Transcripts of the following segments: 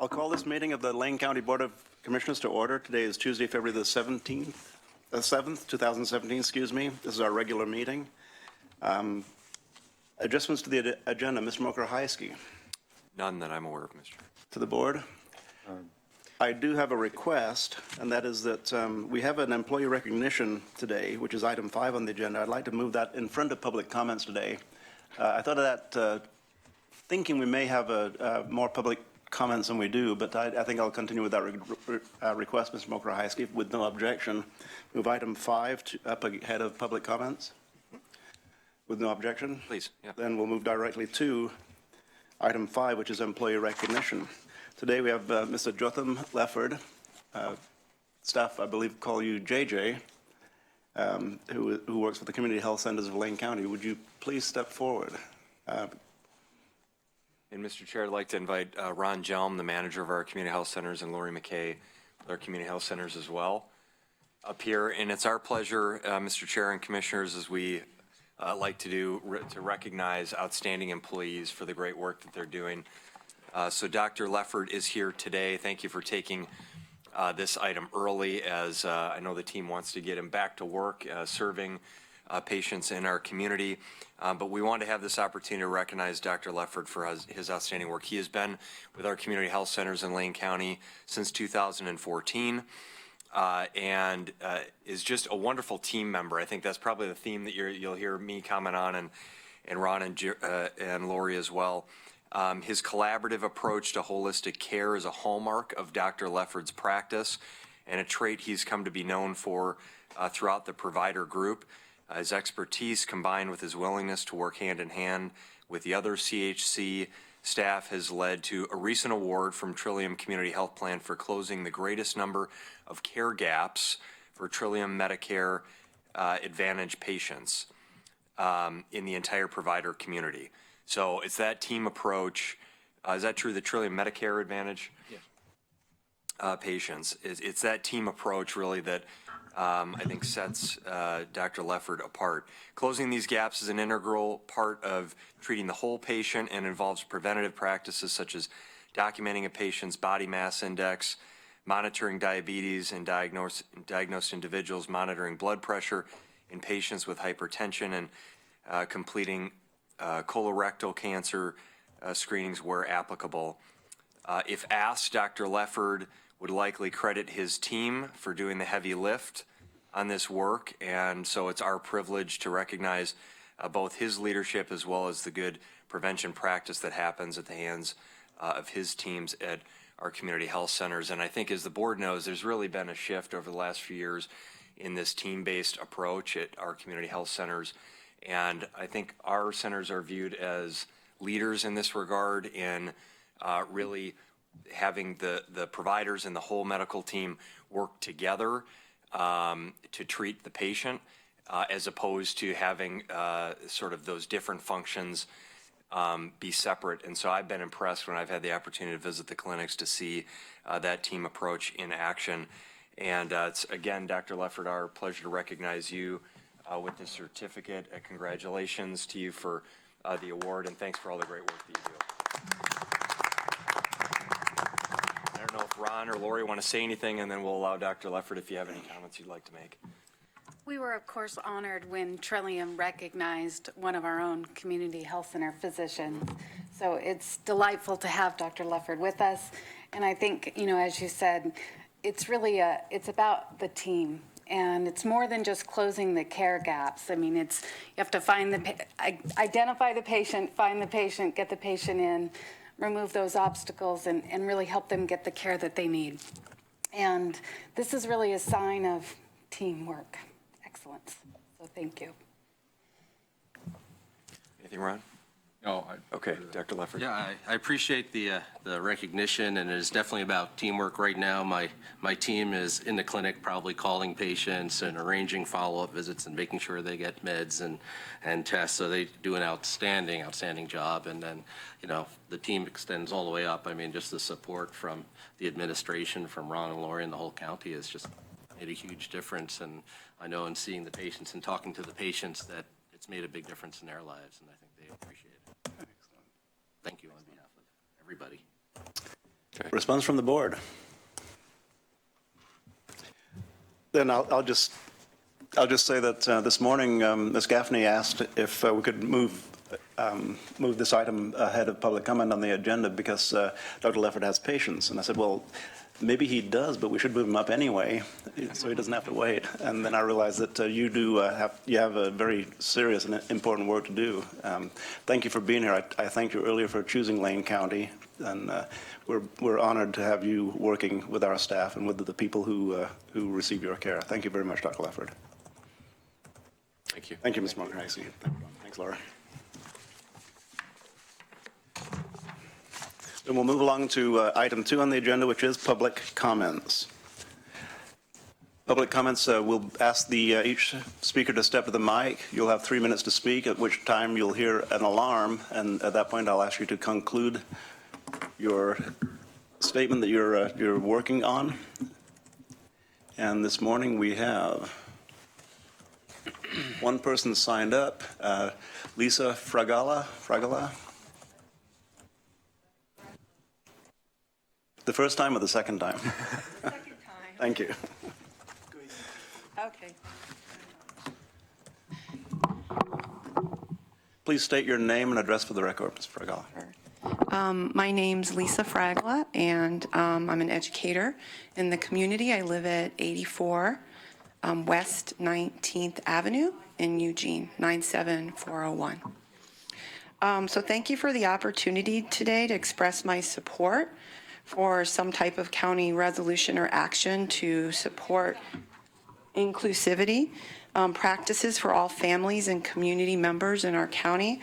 I'll call this meeting of the Lane County Board of Commissioners to order. Today is Tuesday, February the 7th, 2017, excuse me. This is our regular meeting. Adjustments to the agenda, Mr. Mokrahajski. None that I'm aware of, Mr. To the board. I do have a request, and that is that we have an employee recognition today, which is item 5 on the agenda. I'd like to move that in front of public comments today. I thought of that thinking we may have more public comments than we do, but I think I'll continue with that request, Mr. Mokrahajski, with no objection. Move item 5 up ahead of public comments. With no objection? Please, yeah. Then we'll move directly to item 5, which is employee recognition. Today we have Mr. Jotham Lefford, staff I believe call you JJ, who works for the Community Health Centers of Lane County. Would you please step forward? And Mr. Chair, I'd like to invite Ron Jelm, the manager of our community health centers, and Lori McKay, with our community health centers as well, up here. And it's our pleasure, Mr. Chair and Commissioners, as we like to do, to recognize outstanding employees for the great work that they're doing. So Dr. Lefford is here today. Thank you for taking this item early, as I know the team wants to get him back to work, serving patients in our community. But we want to have this opportunity to recognize Dr. Lefford for his outstanding work. He has been with our community health centers in Lane County since 2014 and is just a wonderful team member. I think that's probably the theme that you'll hear me comment on, and Ron and Lori as well. His collaborative approach to holistic care is a hallmark of Dr. Lefford's practice and a trait he's come to be known for throughout the provider group. His expertise, combined with his willingness to work hand in hand with the other CHC staff, has led to a recent award from Trillium Community Health Plan for closing the greatest number of care gaps for Trillium Medicare Advantage patients in the entire provider community. So it's that team approach. Is that true, the Trillium Medicare Advantage? Yes. Patients. It's that team approach really that I think sets Dr. Lefford apart. Closing these gaps is an integral part of treating the whole patient and involves preventative practices such as documenting a patient's body mass index, monitoring diabetes in diagnosed individuals, monitoring blood pressure in patients with hypertension, and completing colorectal cancer screenings where applicable. If asked, Dr. Lefford would likely credit his team for doing the heavy lift on this work, and so it's our privilege to recognize both his leadership as well as the good prevention practice that happens at the hands of his teams at our community health centers. And I think, as the board knows, there's really been a shift over the last few years in this team-based approach at our community health centers, and I think our centers are viewed as leaders in this regard in really having the providers and the whole medical team work together to treat the patient, as opposed to having sort of those different functions be separate. And so I've been impressed when I've had the opportunity to visit the clinics to see that team approach in action. And it's, again, Dr. Lefford, our pleasure to recognize you with this certificate. Congratulations to you for the award, and thanks for all the great work that you do. I don't know if Ron or Lori want to say anything, and then we'll allow Dr. Lefford if you have any comments you'd like to make. We were, of course, honored when Trillium recognized one of our own community health center physicians. So it's delightful to have Dr. Lefford with us. And I think, you know, as you said, it's really it's about the team. And it's more than just closing the care gaps. I mean, you have to identify the patient, find the patient, get the patient in, remove those obstacles, and really help them get the care that they need. And this is really a sign of teamwork, excellence. So thank you. Anything, Ron? No. Okay, Dr. Lefford. Yeah, I appreciate the recognition, and it is definitely about teamwork right now. My team is in the clinic probably calling patients and arranging follow-up visits and making sure they get meds and tests. So they do an outstanding job. And then, you know, the team extends all the way up. I mean, just the support from the administration, from Ron and Lori and the whole county has just made a huge difference. And I know in seeing the patients and talking to the patients that it's made a big difference in their lives, and I think they appreciate it. Thank you on behalf of everybody. Response from the board? Then I'll just say that this morning, Ms. Gaffney asked if we could move this item ahead of public comment on the agenda because Dr. Leffert has patients. And I said, well, maybe he does, but we should move him up anyway, so he doesn't have to wait. And then I realized that you have a very serious and important work to do. Thank you for being here. I thanked you earlier for choosing Lane County, and we're honored to have you working with our staff and with the people who receive your care. Thank you very much, Dr. Leffert. Thank you. Thank you, Ms. Mark-Hexie. Thanks, Laura. And we'll move along to item 2 on the agenda, which is public comments. Public comments, we'll ask each speaker to step to the mic. You'll have 3 minutes to speak, at which time you'll hear an alarm, and at that point I'll ask you to conclude your statement that you're working on. And this morning we have one person signed up, Lisa Fragala. The first time or the second time? Second time. Thank you. Okay. Please state your name and address for the record, Ms. Fragala. My name's Lisa Fragla, and I'm an educator in the community. I live at 84 West 19th Avenue in Eugene, 97401. So thank you for the opportunity today to express my support for some type of county resolution or action to support inclusivity practices for all families and community members in our county.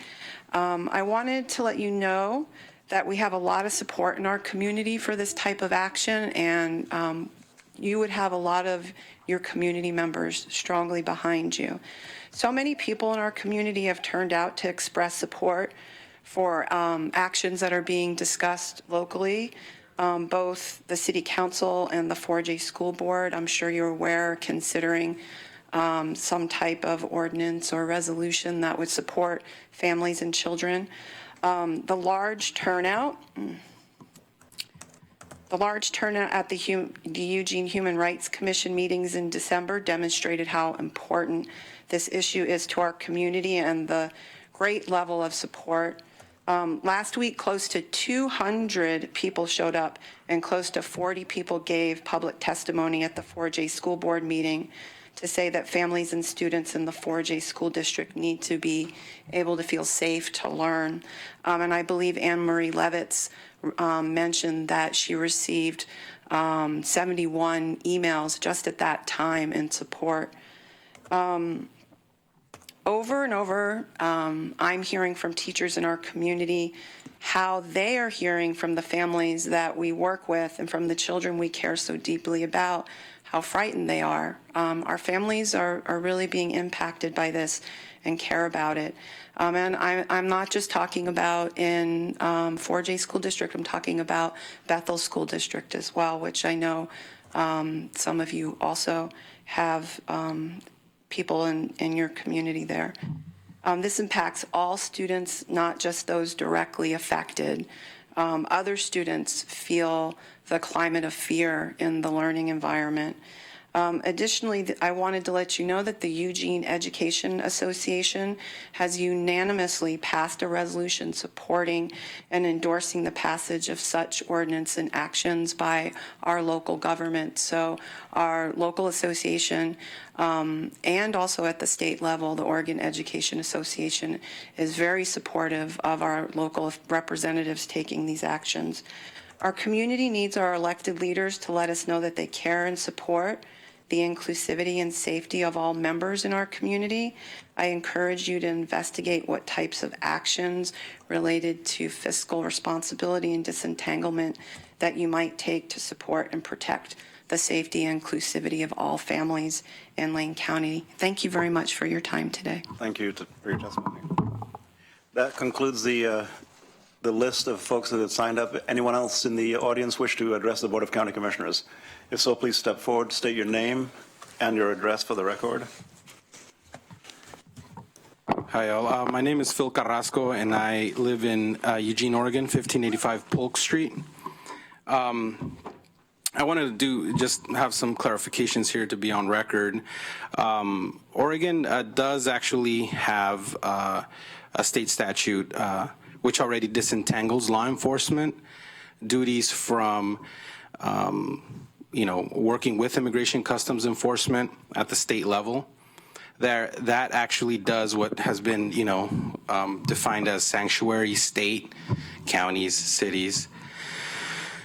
I wanted to let you know that we have a lot of support in our community for this type of action, and you would have a lot of your community members strongly behind you. So many people in our community have turned out to express support for actions that are being discussed locally. Both the City Council and the 4J School Board, I'm sure you're aware, considering some type of ordinance or resolution that would support families and children. The large turnout at the Eugene Human Rights Commission meetings in December demonstrated how important this issue is to our community and the great level of support. Last week, close to 200 people showed up and close to 40 people gave public testimony at the 4J School Board meeting to say that families and students in the 4J School District need to be able to feel safe to learn. And I believe Anne Marie Levitz mentioned that she received 71 emails just at that time in support. Over and over, I'm hearing from teachers in our community how they are hearing from the families that we work with and from the children we care so deeply about, how frightened they are. Our families are really being impacted by this and care about it. And I'm not just talking about in 4J School District, I'm talking about Bethel School District as well, which I know some of you also have people in your community there. This impacts all students, not just those directly affected. Other students feel the climate of fear in the learning environment. Additionally, I wanted to let you know that the Eugene Education Association has unanimously passed a resolution supporting and endorsing the passage of such ordinance and actions by our local government. So our local association and also at the state level, the Oregon Education Association is very supportive of our local representatives taking these actions. Our community needs our elected leaders to let us know that they care and support the inclusivity and safety of all members in our community. I encourage you to investigate what types of actions related to fiscal responsibility and disentanglement that you might take to support and protect the safety and inclusivity of all families in Lane County. Thank you very much for your time today. Thank you for your testimony. That concludes the list of folks that have signed up. Anyone else in the audience wish to address the Board of County Commissioners? If so, please step forward, state your name and your address for the record. Hi, all. My name is Phil Carrasco, and I live in Eugene, Oregon, 1585 Polk Street. I wanted to just have some clarifications here to be on record. Oregon does actually have a state statute which already disentangles law enforcement duties from, working with Immigration Customs Enforcement at the state level. That actually does what has been, defined as sanctuary state, counties, cities.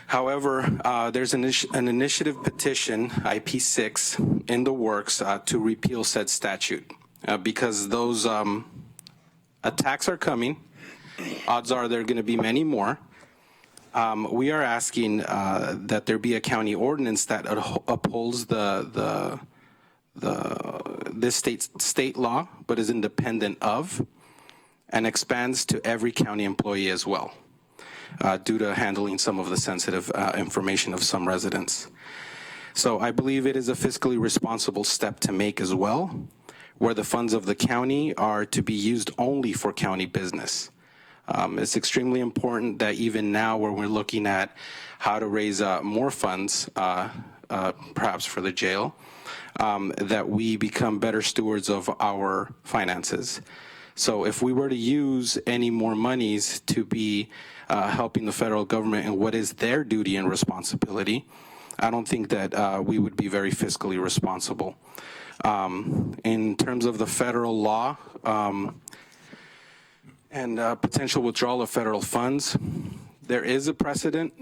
However, there's an initiative petition, IP6, in the works to repeal said statute because those attacks are coming. Odds are there are going to be many more. We are asking that there be a county ordinance that upholds this state law, but is independent of, and expands to every county employee as well, due to handling some of the sensitive information of some residents. So I believe it is a fiscally responsible step to make as well, where the funds of the county are to be used only for county business. It's extremely important that even now where we're looking at how to raise more funds, perhaps for the jail, that we become better stewards of our finances. So if we were to use any more monies to be helping the federal government in what is their duty and responsibility, I don't think that we would be very fiscally responsible. In terms of the federal law and potential withdrawal of federal funds, there is a precedent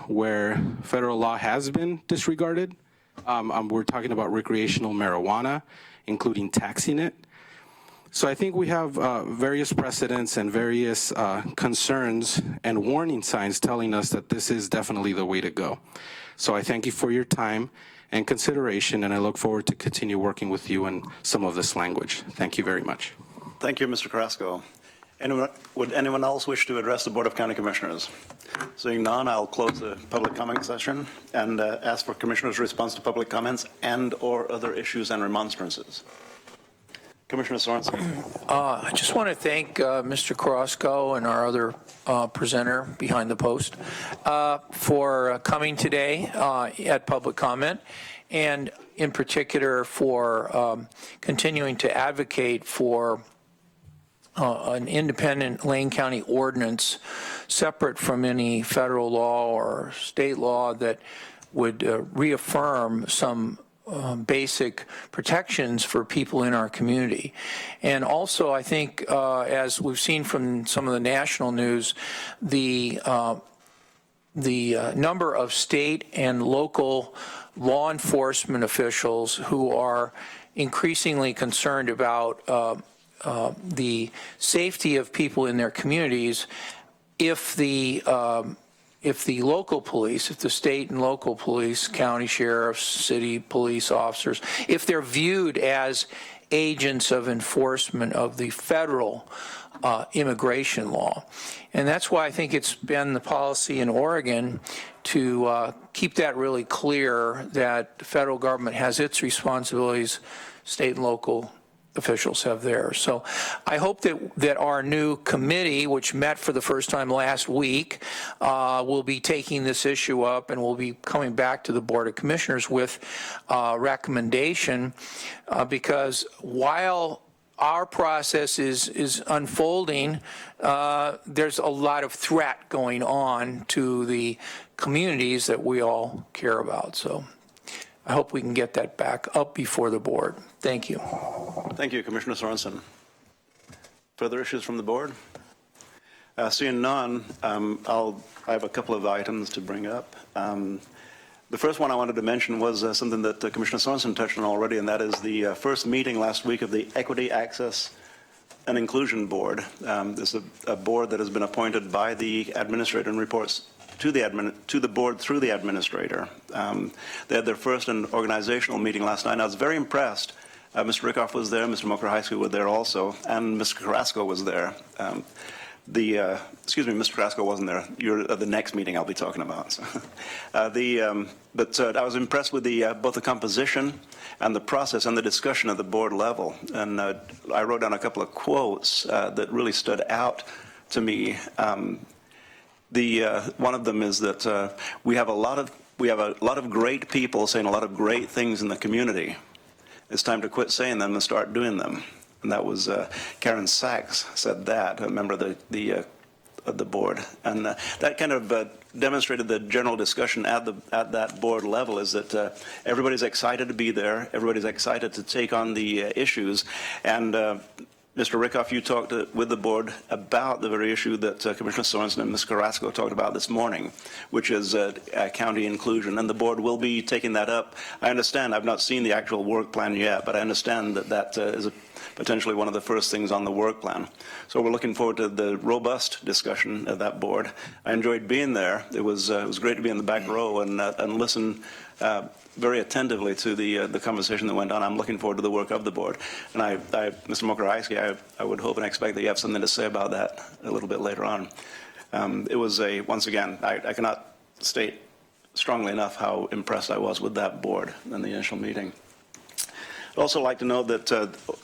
where federal law has been disregarded. We're talking about recreational marijuana, including taxing it. So I think we have various precedents and various concerns and warning signs telling us that this is definitely the way to go. So I thank you for your time and consideration, and I look forward to continue working with you in some of this language. Thank you very much. Thank you, Mr. Carrasco. Would anyone else wish to address the Board of County Commissioners? Seeing none, I'll close the public comment session and ask for Commissioners' response to public comments and/or other issues and remonstrances. Commissioner Sorensen. I just want to thank Mr. Carrasco and our other presenter behind the post for coming today at public comment, and in particular for continuing to advocate for an independent Lane County ordinance separate from any federal law or state law that would reaffirm some basic protections for people in our community. And also, I think, as we've seen from some of the national news, the number of state and local law enforcement officials who are increasingly concerned about the safety of people in their communities if the local police, if the state and local police, county sheriffs, city police officers, if they're viewed as agents of enforcement of the federal immigration law. And that's why I think it's been the policy in Oregon to keep that really clear, that the federal government has its responsibilities, state and local officials have theirs. So I hope that our new committee, which met for the first time last week, will be taking this issue up, and will be coming back to the Board of Commissioners with a recommendation, because while our process is unfolding, there's a lot of threat going on to the communities that we all care about. So I hope we can get that back up before the board. Thank you. Thank you, Commissioner Sorensen. Further issues from the board? Seeing none, I have a couple of items to bring up. The first one I wanted to mention was something that Commissioner Sorensen touched on already, and that is the first meeting last week of the Equity, Access, and Inclusion Board. This is a board that has been appointed by the administrator and reports to the board through the administrator. They had their first organizational meeting last night, and I was very impressed. Mr. Rickoff was there, Mr. Mokrahaiski was there also, and Mr. Carrasco was there. Excuse me, Mr. Carrasco wasn't there. You're at the next meeting I'll be talking about. So. But I was impressed with both the composition and the process and the discussion at the board level. And I wrote down a couple of quotes that really stood out to me. One of them is that we have a lot of great people saying a lot of great things in the community. It's time to quit saying them and start doing them. And that was Karen Sachs said that, a member of the board, and that kind of demonstrated the general discussion at that board level is that everybody's excited to be there, everybody's excited to take on the issues, and Mr. Rickoff, you talked with the board about the very issue that Commissioner Sorensen and Ms. Carrasco talked about this morning, which is county inclusion, and the board will be taking that up. I understand, I've not seen the actual work plan yet, but I understand that that is potentially one of the first things on the work plan. So we're looking forward to the robust discussion of that board. I enjoyed being there. It was great to be in the back row and listen very attentively to the conversation that went on. I'm looking forward to the work of the board. And Mr. Mokrajewski, I would hope and expect that you have something to say about that a little bit later on. It was once again, I cannot state strongly enough how impressed I was with that board in the initial meeting. I'd also like to know that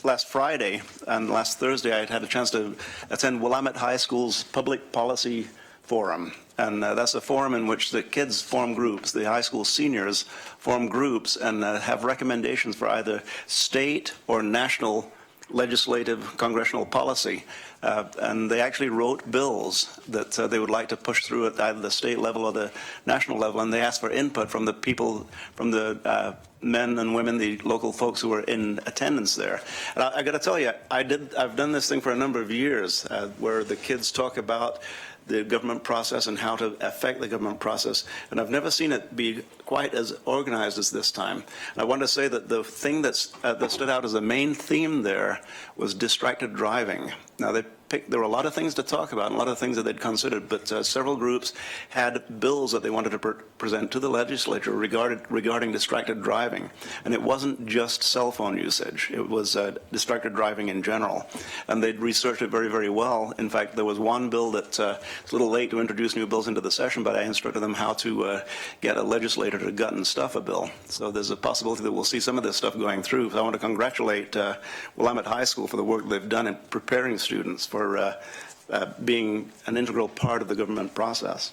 last Friday and last Thursday I had a chance to attend Willamette High School's Public Policy Forum. And that's a forum in which the kids form groups, the high school seniors form groups and have recommendations for either state or national legislative congressional policy. And they actually wrote bills that they would like to push through at either the state level or the national level, and they asked for input from the people, from the men and women, the local folks who were in attendance there. And I got to tell you, I've done this thing for a number of years where the kids talk about the government process and how to affect the government process, and I've never seen it be quite as organized as this time. And I want to say that the thing that stood out as a main theme there was distracted driving. Now, there were a lot of things to talk about, and a lot of things that they'd considered, but several groups had bills that they wanted to present to the legislature regarding distracted driving. And it wasn't just cell phone usage. It was distracted driving in general. And they'd researched it very, very well. In fact, there was one bill that it's a little late to introduce new bills into the session, but I instructed them how to get a legislator to gut and stuff a bill. So there's a possibility that we'll see some of this stuff going through. So I want to congratulate Willamette High School for the work they've done in preparing students for being an integral part of the government process.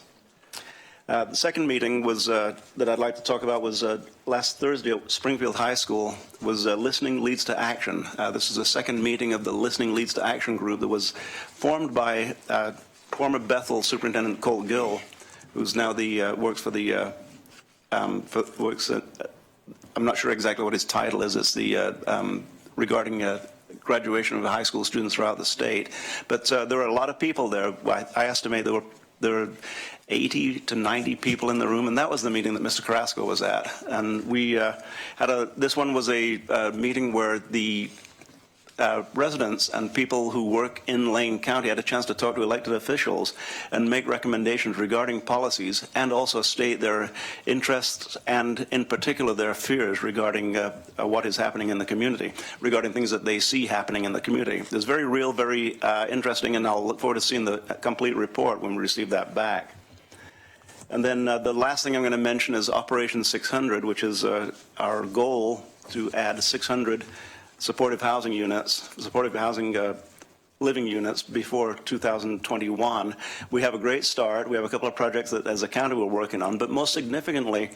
The second meeting was that I'd like to talk about was last Thursday at Springfield High School was Listening Leads to Action. This is the second meeting of the Listening Leads to Action group that was formed by former Bethel Superintendent Colt Gill, who's now works for the I'm not sure exactly what his title is. It's the regarding graduation of high school students throughout the state. But there were a lot of people there. I estimate there were 80 to 90 people in the room, and that was the meeting that Mr. Carrasco was at. And we this one was a meeting where the residents and people who work in Lane County had a chance to talk to elected officials and make recommendations regarding policies and also state their interests and in particular their fears regarding what is happening in the community, regarding things that they see happening in the community. It was very real, very interesting, and I'll look forward to seeing the complete report when we receive that back. And then the last thing I'm going to mention is Operation 600, which is our goal to add 600 supportive housing units, supportive housing living units before 2021. We have a great start. We have a couple of projects that as a county we're working on, but most significantly,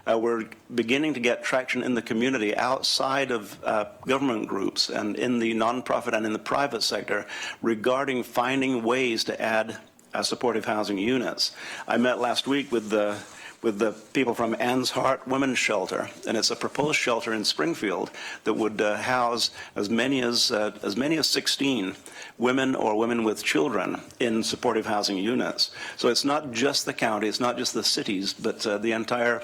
we're beginning to get traction in the community outside of government groups and in the nonprofit and in the private sector regarding finding ways to add supportive housing units. I met last week with the people from Anne's Heart Women's Shelter, and it's a proposed shelter in Springfield that would house as many as 16 women or women with children in supportive housing units. So it's not just the county, it's not just the cities, but the entire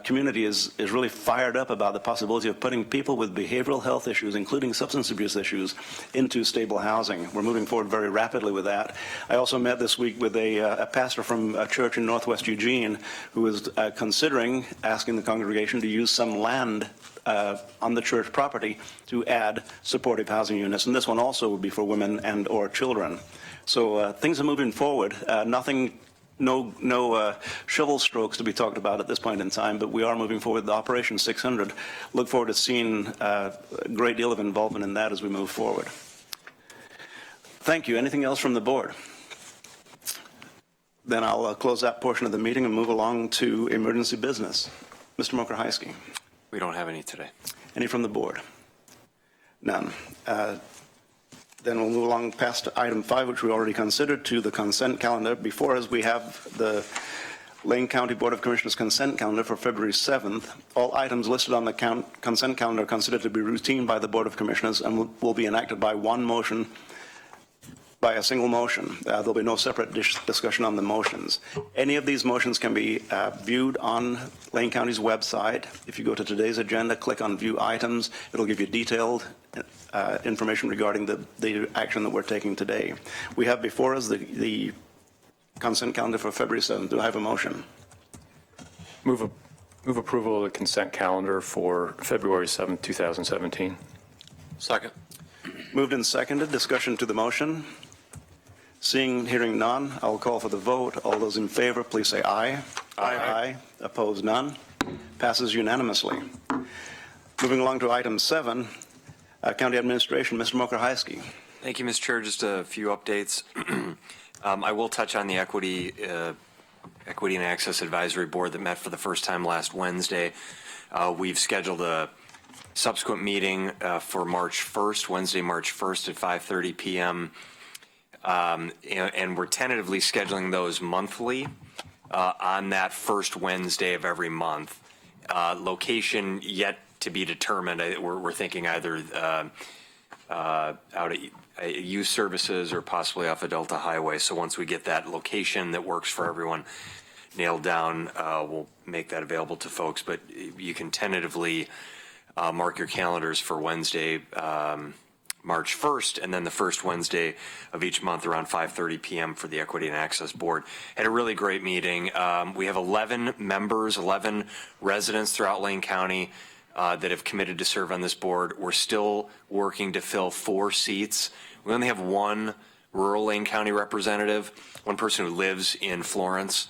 community is really fired up about the possibility of putting people with behavioral health issues, including substance abuse issues, into stable housing. We're moving forward very rapidly with that. I also met this week with a pastor from a church in Northwest Eugene who is considering asking the congregation to use some land on the church property to add supportive housing units. And this one also would be for women and or children. So things are moving forward. No shovel strokes to be talked about at this point in time, but we are moving forward with Operation 600. Look forward to seeing a great deal of involvement in that as we move forward. Thank you. Anything else from the board? Then I'll close that portion of the meeting and move along to emergency business. Mr. Mokrzycki, We don't have any today. any from the board? None. Then we'll move along past item 5, which we already considered, to the consent calendar. Before us, we have the Lane County Board of Commissioners consent calendar for February 7th. All items listed on the consent calendar are considered to be routine by the Board of Commissioners and will be enacted by one motion, by a single motion. There'll be no separate discussion on the motions. Any of these motions can be viewed on Lane County's website. If you go to today's agenda, click on View Items. It'll give you detailed information regarding the action that we're taking today. We have before us the consent calendar for February 7th. Do I have a motion? Move approval of the consent calendar for February 7th, 2017. Second. Moved and seconded. Discussion to the motion. Seeing and hearing none, I'll call for the vote. All those in favor, please say aye. Aye. Opposed, none. Passes unanimously. Moving along to item 7, County Administration, Mr. Mokrzycki. Thank you, Mr. Chair. Just a few updates. I will touch on the Equity and Access Advisory Board that met for the first time last Wednesday. We've scheduled a subsequent meeting for March 1st, Wednesday, March 1st at 5:30 p.m. And we're tentatively scheduling those monthly on that first Wednesday of every month. Location yet to be determined. We're thinking either out at youth services or possibly off of Delta Highway. So once we get that location that works for everyone nailed down, we'll make that available to folks. But you can tentatively mark your calendars for Wednesday, March 1st, and then the first Wednesday of each month around 5:30 p.m. for the Equity and Access Board. Had a really great meeting. We have 11 members, 11 residents throughout Lane County that have committed to serve on this board. We're still working to fill 4 seats. We only have one rural Lane County representative, one person who lives in Florence.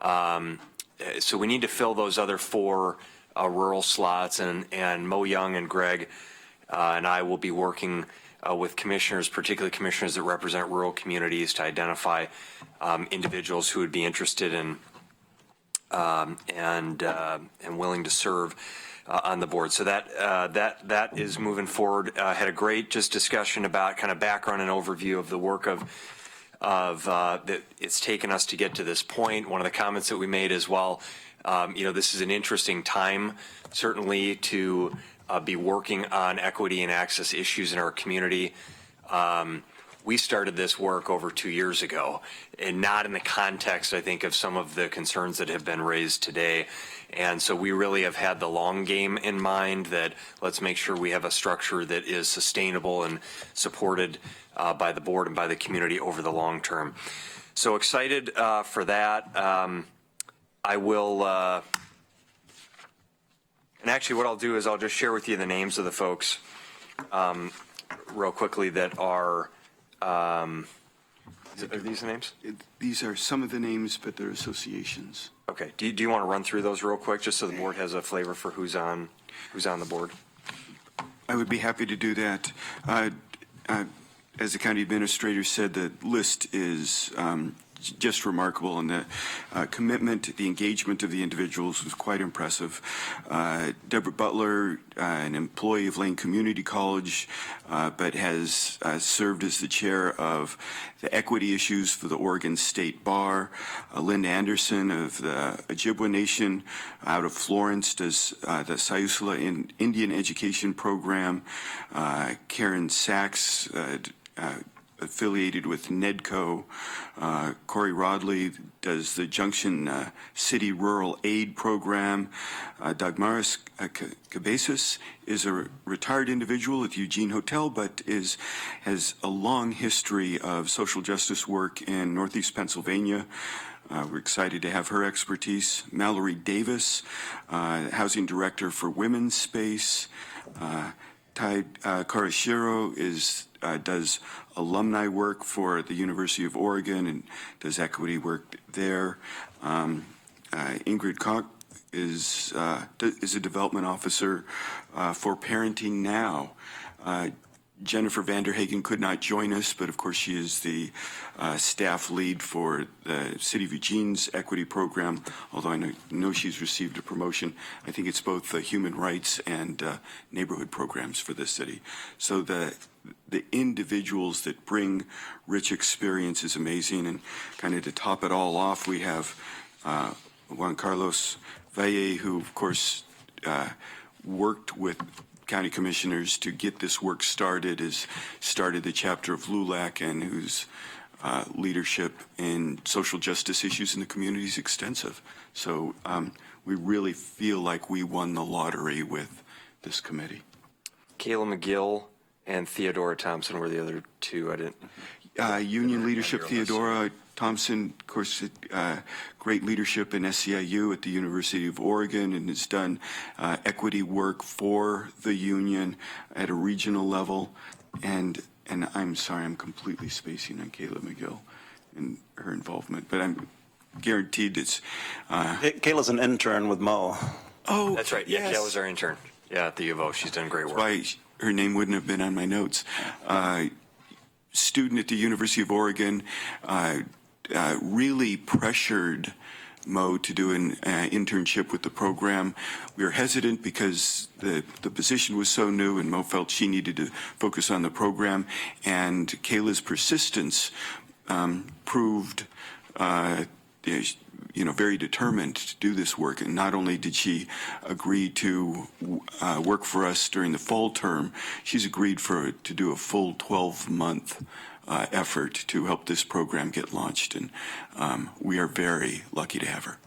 So we need to fill those other 4 rural slots, and Mo Young and Greg and I will be working with commissioners, particularly commissioners that represent rural communities, to identify individuals who would be interested in and willing to serve on the board. So that is moving forward. Had a great just discussion about kind of background and overview of the work of that it's taken us to get to this point. One of the comments that we made as well, this is an interesting time, certainly, to be working on equity and access issues in our community. We started this work over 2 years ago, and not in the context, I think, of some of the concerns that have been raised today. And so we really have had the long game in mind, that let's make sure we have a structure that is sustainable and supported by the board and by the community over the long term. So excited for that. I will, and actually what I'll do is I'll just share with you the names of the folks real quickly that are, are these the names? These are some of the names, but they're associations. Okay. Do you want to run through those real quick, just so the board has a flavor for who's on the board? I would be happy to do that. As the county administrator said, the list is just remarkable, and the commitment, the engagement of the individuals was quite impressive. Deborah Butler, an employee of Lane Community College, but has served as the chair of the equity issues for the Oregon State Bar. Linda Anderson of the Ojibwa Nation out of Florence does the Siuslaw Indian Education Program. Karen Sachs, affiliated with NEDCO. Corey Rodley does the Junction City Rural Aid Program. Dagmaris Cabezas is a retired individual at Eugene Hotel, but has a long history of social justice work in Northeast Pennsylvania. We're excited to have her expertise. Mallory Davis, Housing Director for Women's Space. Tai Karashiro does alumni work for the University of Oregon and does equity work there. Ingrid Koch is a development officer for Parenting Now. Jennifer Vanderhagen could not join us, but of course she is the staff lead for the City of Eugene's equity program, although I know she's received a promotion. I think it's both human rights and neighborhood programs for the city. So the individuals that bring rich experience is amazing. And kind of to top it all off, we have Juan Carlos Valle, who of course worked with county commissioners to get this work started, has started the chapter of LULAC, and whose leadership in social justice issues in the community is extensive. So we really feel like we won the lottery with this committee. Kayla McGill and Theodora Thompson were the other two. I didn't. Union leadership, Theodora Thompson, of course, great leadership in SEIU at the University of Oregon, and has done equity work for the union at a regional level. And I'm sorry, I'm completely spacing on Kayla McGill and her involvement, but I'm guaranteed it's. Kayla's an intern with Mo. Oh, That's right. Yeah, Kayla's our intern. Yeah, at the U of O. She's done great work. why her name wouldn't have been on my notes. Student at the University of Oregon, really pressured Mo to do an internship with the program. We were hesitant because the position was so new, and Mo felt she needed to focus on the program. And Kayla's persistence proved very determined to do this work. And not only did she agree to work for us during the fall term, she's agreed to do a full 12-month effort to help this program get launched. And we are very lucky to have her.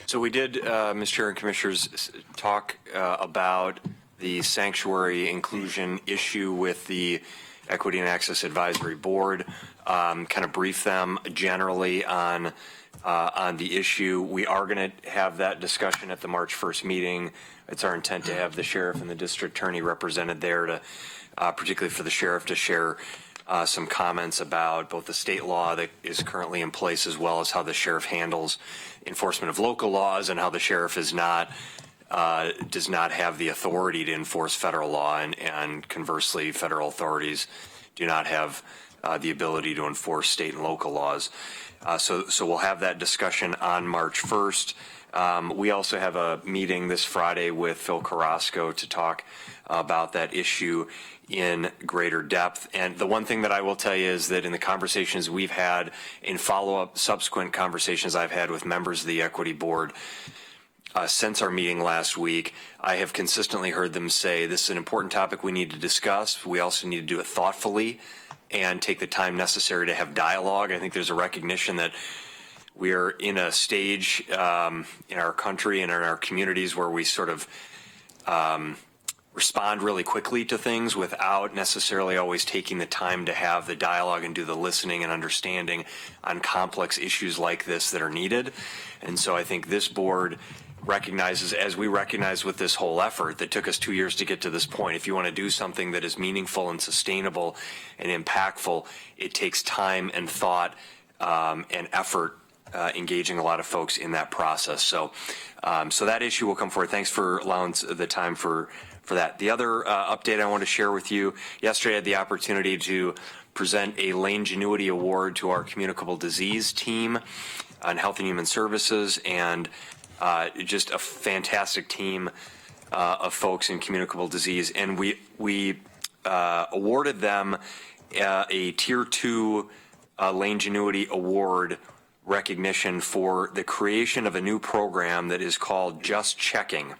So we did, Ms. Chair and Commissioners, talk about the sanctuary inclusion issue with the Equity and Access Advisory Board, kind of brief them generally on the issue. We are going to have that discussion at the March 1st meeting. It's our intent to have the sheriff and the district attorney represented there, to particularly for the sheriff to share some comments about both the state law that is currently in place, as well as how the sheriff handles enforcement of local laws, and how the sheriff is not does not have the authority to enforce federal law, and conversely, federal authorities do not have the ability to enforce state and local laws. So we'll have that discussion on March 1st. We also have a meeting this Friday with Phil Carrasco to talk about that issue in greater depth. And the one thing that I will tell you is that in the conversations we've had, in follow-up subsequent conversations I've had with members of the Equity Board since our meeting last week, I have consistently heard them say this is an important topic we need to discuss. We also need to do it thoughtfully and take the time necessary to have dialogue. I think there's a recognition that we are in a stage in our country and in our communities where we sort of respond really quickly to things without necessarily always taking the time to have the dialogue and do the listening and understanding on complex issues like this that are needed. And so I think this board recognizes, as we recognize with this whole effort that took us 2 years to get to this point, if you want to do something that is meaningful and sustainable and impactful, it takes time and thought and effort, engaging a lot of folks in that process. So that issue will come forward. Thanks for allowing the time for that. The other update I want to share with you, yesterday I had the opportunity to present a Lane Genuity Award to our communicable disease team on Health and Human Services, and just a fantastic team of folks in communicable disease. And we awarded them a Tier 2 Lane Genuity Award recognition for the creation of a new program that is called Just Checking.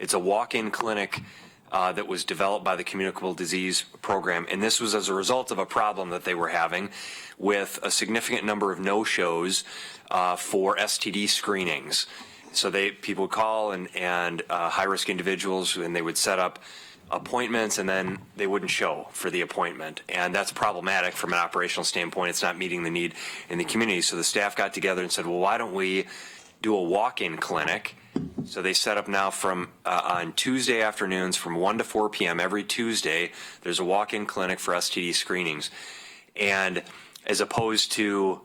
It's a walk-in clinic that was developed by the Communicable Disease Program, and this was as a result of a problem that they were having with a significant number of no-shows for STD screenings. So people would call and high-risk individuals, and they would set up appointments, and then they wouldn't show for the appointment. And that's problematic from an operational standpoint. It's not meeting the need in the community. So the staff got together and said, well, why don't we do a walk-in clinic? So they set up now from on Tuesday afternoons from 1 to 4 p.m. every Tuesday, there's a walk-in clinic for STD screenings. And as opposed to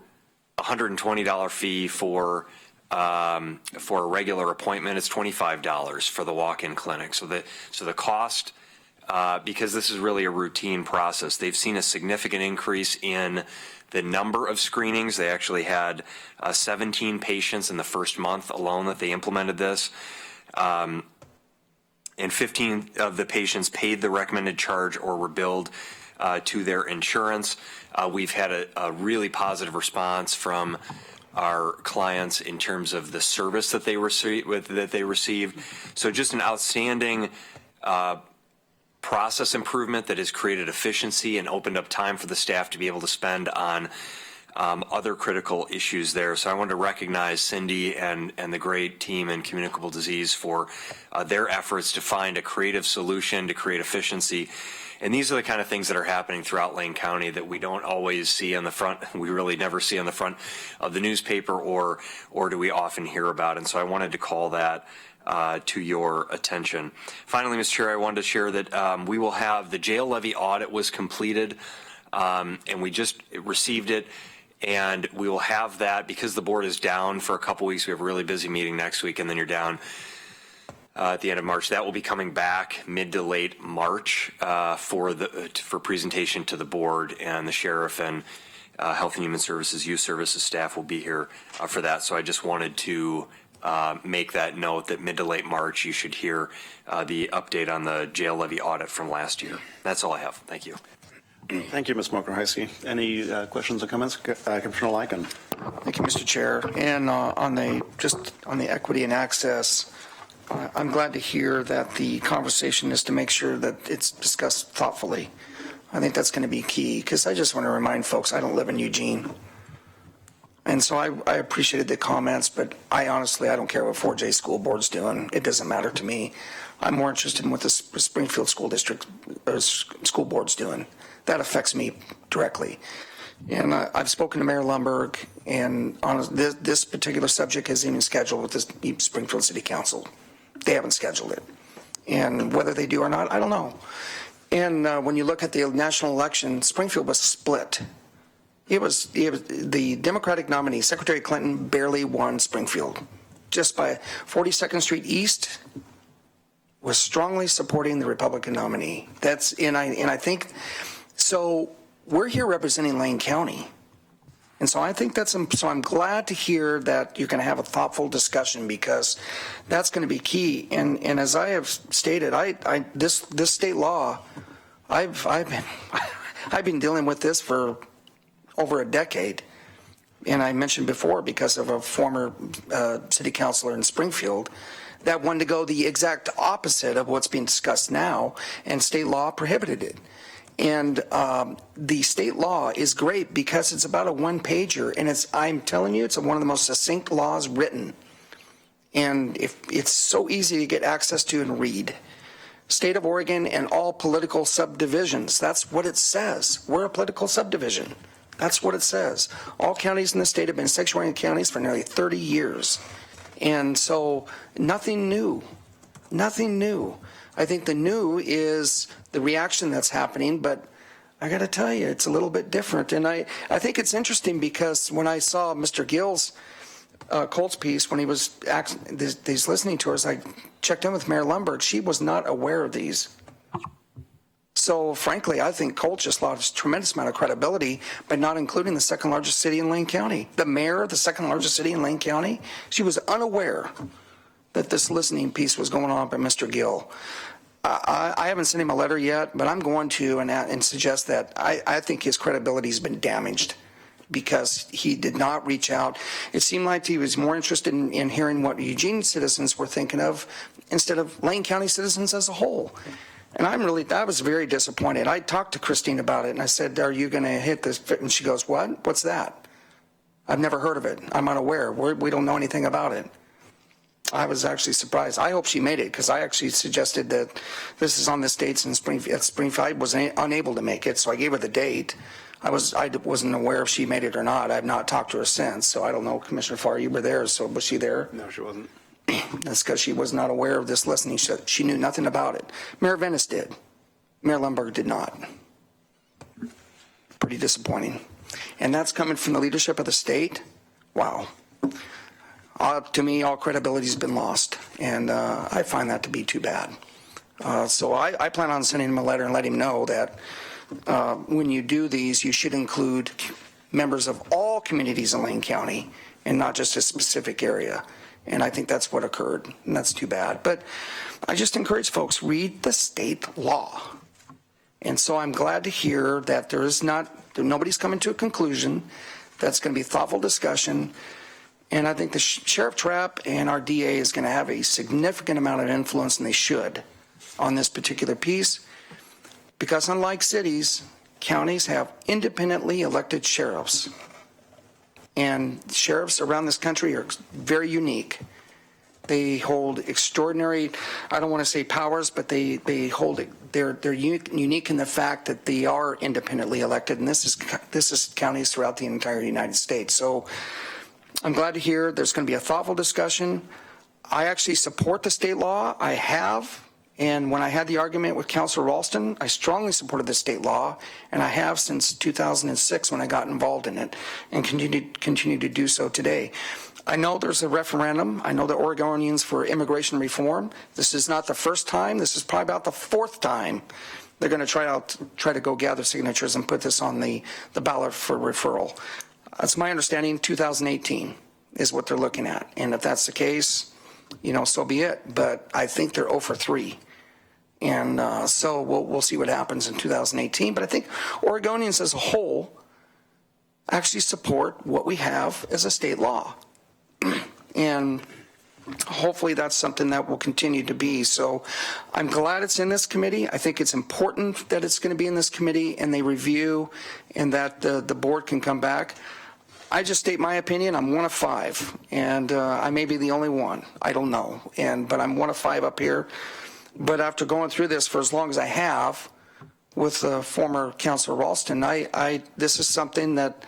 a $120 fee for a regular appointment, it's $25 for the walk-in clinic. So the cost because this is really a routine process. They've seen a significant increase in the number of screenings. They actually had 17 patients in the first month alone that they implemented this. And 15 of the patients paid the recommended charge or were billed to their insurance. We've had a really positive response from our clients in terms of the service that they received. So just an outstanding process improvement that has created efficiency and opened up time for the staff to be able to spend on other critical issues there. So I wanted to recognize Cindy and the great team in communicable disease for their efforts to find a creative solution to create efficiency. And these are the kind of things that are happening throughout Lane County that we don't always see on the front. We really never see on the front of the newspaper or do we often hear about. And so I wanted to call that to your attention. Finally, Mr. Chair, I wanted to share that we will have the jail levy audit was completed and we just received it. And we will have that because the board is down for a couple weeks. We have a really busy meeting next week and then you're down at the end of March. That will be coming back mid to late March for presentation to the board, and the sheriff and Health and Human Services, Youth Services staff will be here for that. So I just wanted to make that note that mid to late March you should hear the update on the jail levy audit from last year. That's all I have. Thank you. Thank you, Ms. Mokrzycki. Any questions or comments? Commissioner Lycan. Thank you, Mr. Chair. And on the equity and access, I'm glad to hear that the conversation is to make sure that it's discussed thoughtfully. I think that's going to be key, because I just want to remind folks I don't live in Eugene. And so I appreciated the comments, but I don't care what 4J School Board's doing. It doesn't matter to me. I'm more interested in what the Springfield School District School Board's doing. That affects me directly. And I've spoken to Mayor Lumberg, and on this particular subject isn't even scheduled with the Springfield City Council. They haven't scheduled it. And whether they do or not, I don't know. And when you look at the national election, Springfield was split. It was the Democratic nominee, Secretary Clinton, barely won Springfield. Just by 42nd Street East was strongly supporting the Republican nominee. And I think, so we're here representing Lane County. And so I think so I'm glad to hear that you're going to have a thoughtful discussion, because that's going to be key. And as I have stated, this state law, I've been dealing with this for over a decade. And I mentioned before, because of a former city councilor in Springfield that wanted to go the exact opposite of what's being discussed now, and state law prohibited it. And the state law is great because it's about a one-pager, and I'm telling you, it's one of the most succinct laws written. And it's so easy to get access to and read. State of Oregon and all political subdivisions, that's what it says. We're a political subdivision. That's what it says. All counties in the state have been sex-oriented counties for nearly 30 years. And so nothing new, nothing new. I think the new is the reaction that's happening, but I got to tell you, it's a little bit different. And I think it's interesting, because when I saw Mr. Gill's Colt's piece, when he was these listening tours, I checked in with Mayor Lumberg. She was not aware of these. So frankly, I think Colt just lost a tremendous amount of credibility by not including the second largest city in Lane County. The mayor of the second largest city in Lane County, she was unaware that this listening piece was going on by Mr. Gill. I haven't sent him a letter yet, but I'm going to and suggest that I think his credibility has been damaged because he did not reach out. It seemed like he was more interested in hearing what Eugene citizens were thinking of instead of Lane County citizens as a whole. And I was very disappointed. I talked to Christine about it, and I said, are you going to hit this? And she goes, what? What's that? I've never heard of it. I'm unaware. We don't know anything about it. I was actually surprised. I hope she made it, because I actually suggested that this is on the dates in Springfield. I was unable to make it, so I gave her the date. I wasn't aware if she made it or not. I've not talked to her since, so I don't know. Commissioner Farr, you were there, so was she there? No, she wasn't. That's because she was not aware of this listening. She knew nothing about it. Mayor Venice did. Mayor Lumberg did not. Pretty disappointing. And that's coming from the leadership of the state. Wow. To me, all credibility has been lost, and I find that to be too bad. So I plan on sending him a letter and letting him know that when you do these, you should include members of all communities in Lane County and not just a specific area. And I think that's what occurred, and that's too bad. But I just encourage folks, read the state law. And so I'm glad to hear that nobody's coming to a conclusion. That's going to be thoughtful discussion. And I think the Sheriff Trapp and our DA is going to have a significant amount of influence, and they should, on this particular piece. Because unlike cities, counties have independently elected sheriffs. And sheriffs around this country are very unique. They hold extraordinary, I don't want to say powers, but they hold it. They're unique in the fact that they are independently elected, and this is counties throughout the entire United States. So I'm glad to hear there's going to be a thoughtful discussion. I actually support the state law. I have, and when I had the argument with Councilor Ralston, I strongly supported the state law, and I have since 2006 when I got involved in it, and continue to do so today. I know there's a referendum. I know the Oregonians for immigration reform. This is not the first time. This is probably about the fourth time they're going to try to go gather signatures and put this on the ballot for referral. That's my understanding. 2018 is what they're looking at, and if that's the case, so be it. But I think they're 0 for 3, and so we'll see what happens in 2018. But I think Oregonians as a whole actually support what we have as a state law. And hopefully that's something that will continue to be. So I'm glad it's in this committee. I think it's important that it's going to be in this committee and they review and that the board can come back. I just state my opinion. I'm 1 of 5, and I may be the only one. I don't know. But I'm 1 of 5 up here. But after going through this for as long as I have with former Councilor Ralston, this is something that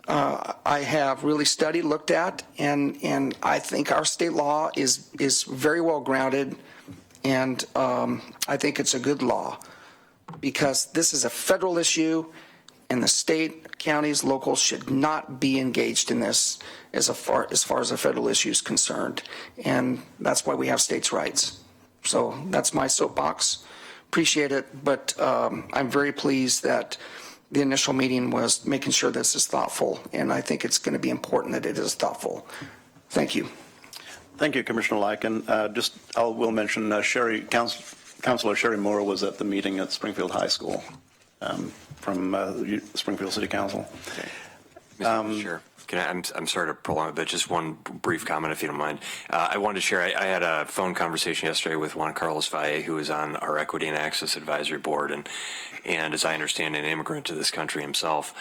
I have really studied, looked at, and I think our state law is very well grounded, and I think it's a good law because this is a federal issue, and the state, counties, locals should not be engaged in this as far as a federal issue is concerned, and that's why we have states' rights. So that's my soapbox. Appreciate it, but I'm very pleased that the initial meeting was making sure this is thoughtful, and I think it's going to be important that it is thoughtful. Thank you. Thank you, Commissioner Lycan. I will mention Councilor Sherry Moore was at the meeting at Springfield High School from Springfield City Council. Okay. Mr. Chair, I'm sorry to prolong it, but just one brief comment, if you don't mind. I wanted to share, I had a phone conversation yesterday with Juan Carlos Valle, who is on our Equity and Access Advisory Board, and as I understand, an immigrant to this country himself.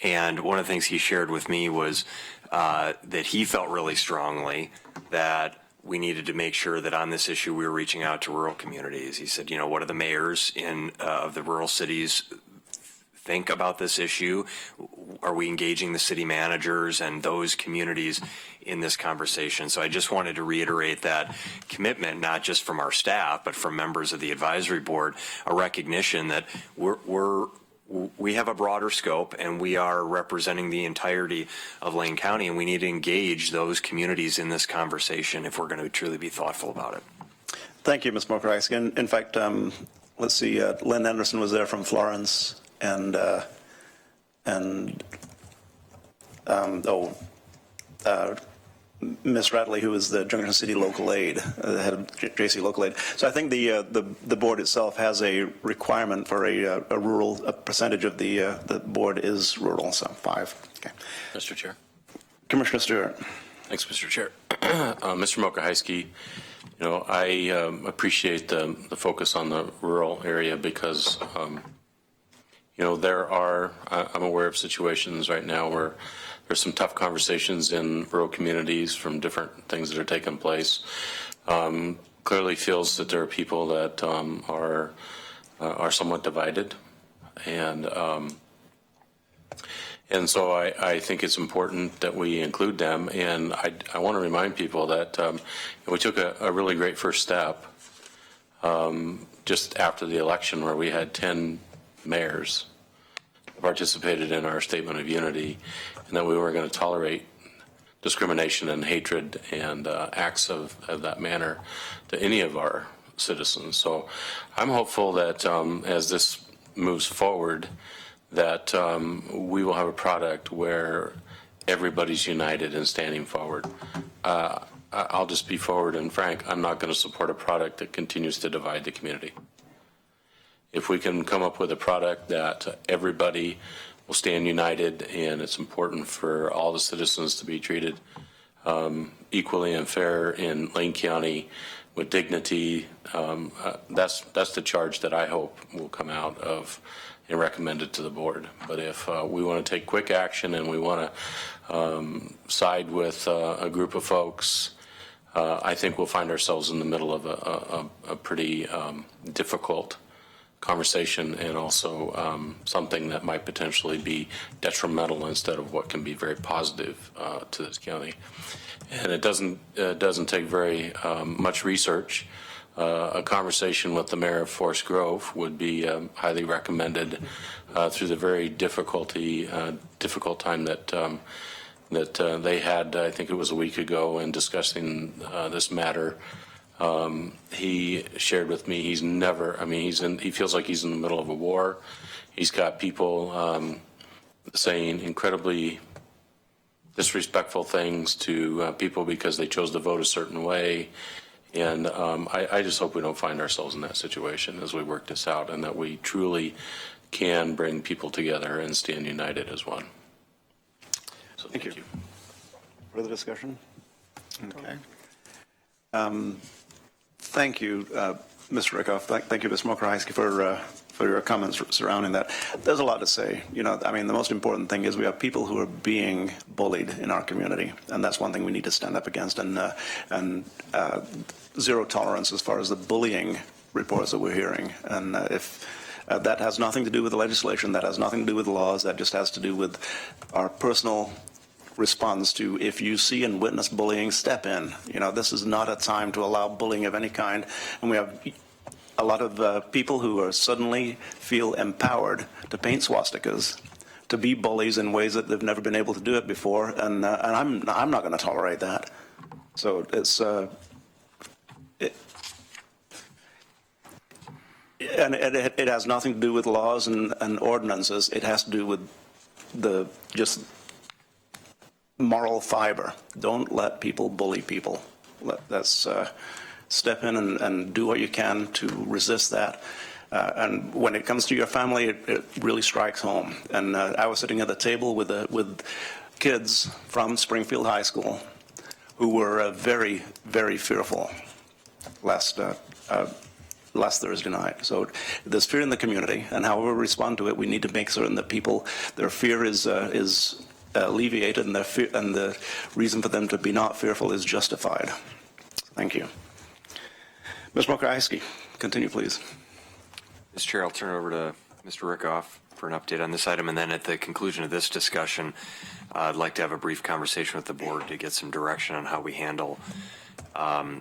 And one of the things he shared with me was that he felt really strongly that we needed to make sure that on this issue we were reaching out to rural communities. He said, what do the mayors of the rural cities think about this issue? Are we engaging the city managers and those communities in this conversation? So I just wanted to reiterate that commitment, not just from our staff, but from members of the advisory board, a recognition that we have a broader scope and we are representing the entirety of Lane County, and we need to engage those communities in this conversation if we're going to truly be thoughtful about it. Thank you, Ms. Mokrajski. In fact, let's see, Lynn Anderson was there from Florence, and Ms. Radley, who is the Junction City Local Aid, the head of JC Local Aid. So I think the board itself has a requirement for a percentage of the board is rural, so 5. Okay. Mr. Chair. Commissioner Stewart. Thanks, Mr. Chair. Mr. Mokrajski, I appreciate the focus on the rural area because I'm aware of situations right now where there's some tough conversations in rural communities from different things that are taking place. Clearly feels that there are people that are somewhat divided, and so I think it's important that we include them. And I want to remind people that we took a really great first step just after the election, where we had 10 mayors participated in our statement of unity, and that we weren't going to tolerate discrimination and hatred and acts of that manner to any of our citizens. So I'm hopeful that as this moves forward, that we will have a product where everybody's united and standing forward. I'll just be forward and frank. I'm not going to support a product that continues to divide the community. If we can come up with a product that everybody will stand united, and it's important for all the citizens to be treated equally and fair in Lane County with dignity, that's the charge that I hope will come out of and recommended to the board. But if we want to take quick action and we want to side with a group of folks, I think we'll find ourselves in the middle of a pretty difficult conversation, and also something that might potentially be detrimental instead of what can be very positive to this county. And it doesn't take very much research. A conversation with the mayor of Forest Grove would be highly recommended through the very difficult time that they had. I think it was a week ago, in discussing this matter. He shared with me he feels like he's in the middle of a war. He's got people saying incredibly disrespectful things to people because they chose to vote a certain way. And I just hope we don't find ourselves in that situation as we work this out, and that we truly can bring people together and stand united as one. So thank you. Further discussion? Okay. Thank you, Mr. Rickoff. Thank you, Ms. Mokrahajski, for your comments surrounding that. There's a lot to say. The most important thing is we have people who are being bullied in our community, and that's one thing we need to stand up against, and zero tolerance as far as the bullying reports that we're hearing. And if that has nothing to do with the legislation, that has nothing to do with the laws, that just has to do with our personal response to, if you see and witness bullying, step in. This is not a time to allow bullying of any kind. And we have a lot of people who are suddenly feel empowered to paint swastikas, to be bullies in ways that they've never been able to do it before. And I'm not going to tolerate that. So it has nothing to do with laws and ordinances. It has to do with the just moral fiber. Don't let people bully people. Let's step in and do what you can to resist that. And when it comes to your family, it really strikes home. And I was sitting at the table with kids from Springfield High School who were very, very fearful last Thursday night. So there's fear in the community, and however we respond to it, we need to make certain that their fear is alleviated, and the reason for them to be not fearful is justified. Thank you. Ms. Mokrahajski, continue, please. Mr. Chair, I'll turn it over to Mr. Rickoff for an update on this item, and then at the conclusion of this discussion, I'd like to have a brief conversation with the board to get some direction on how we handle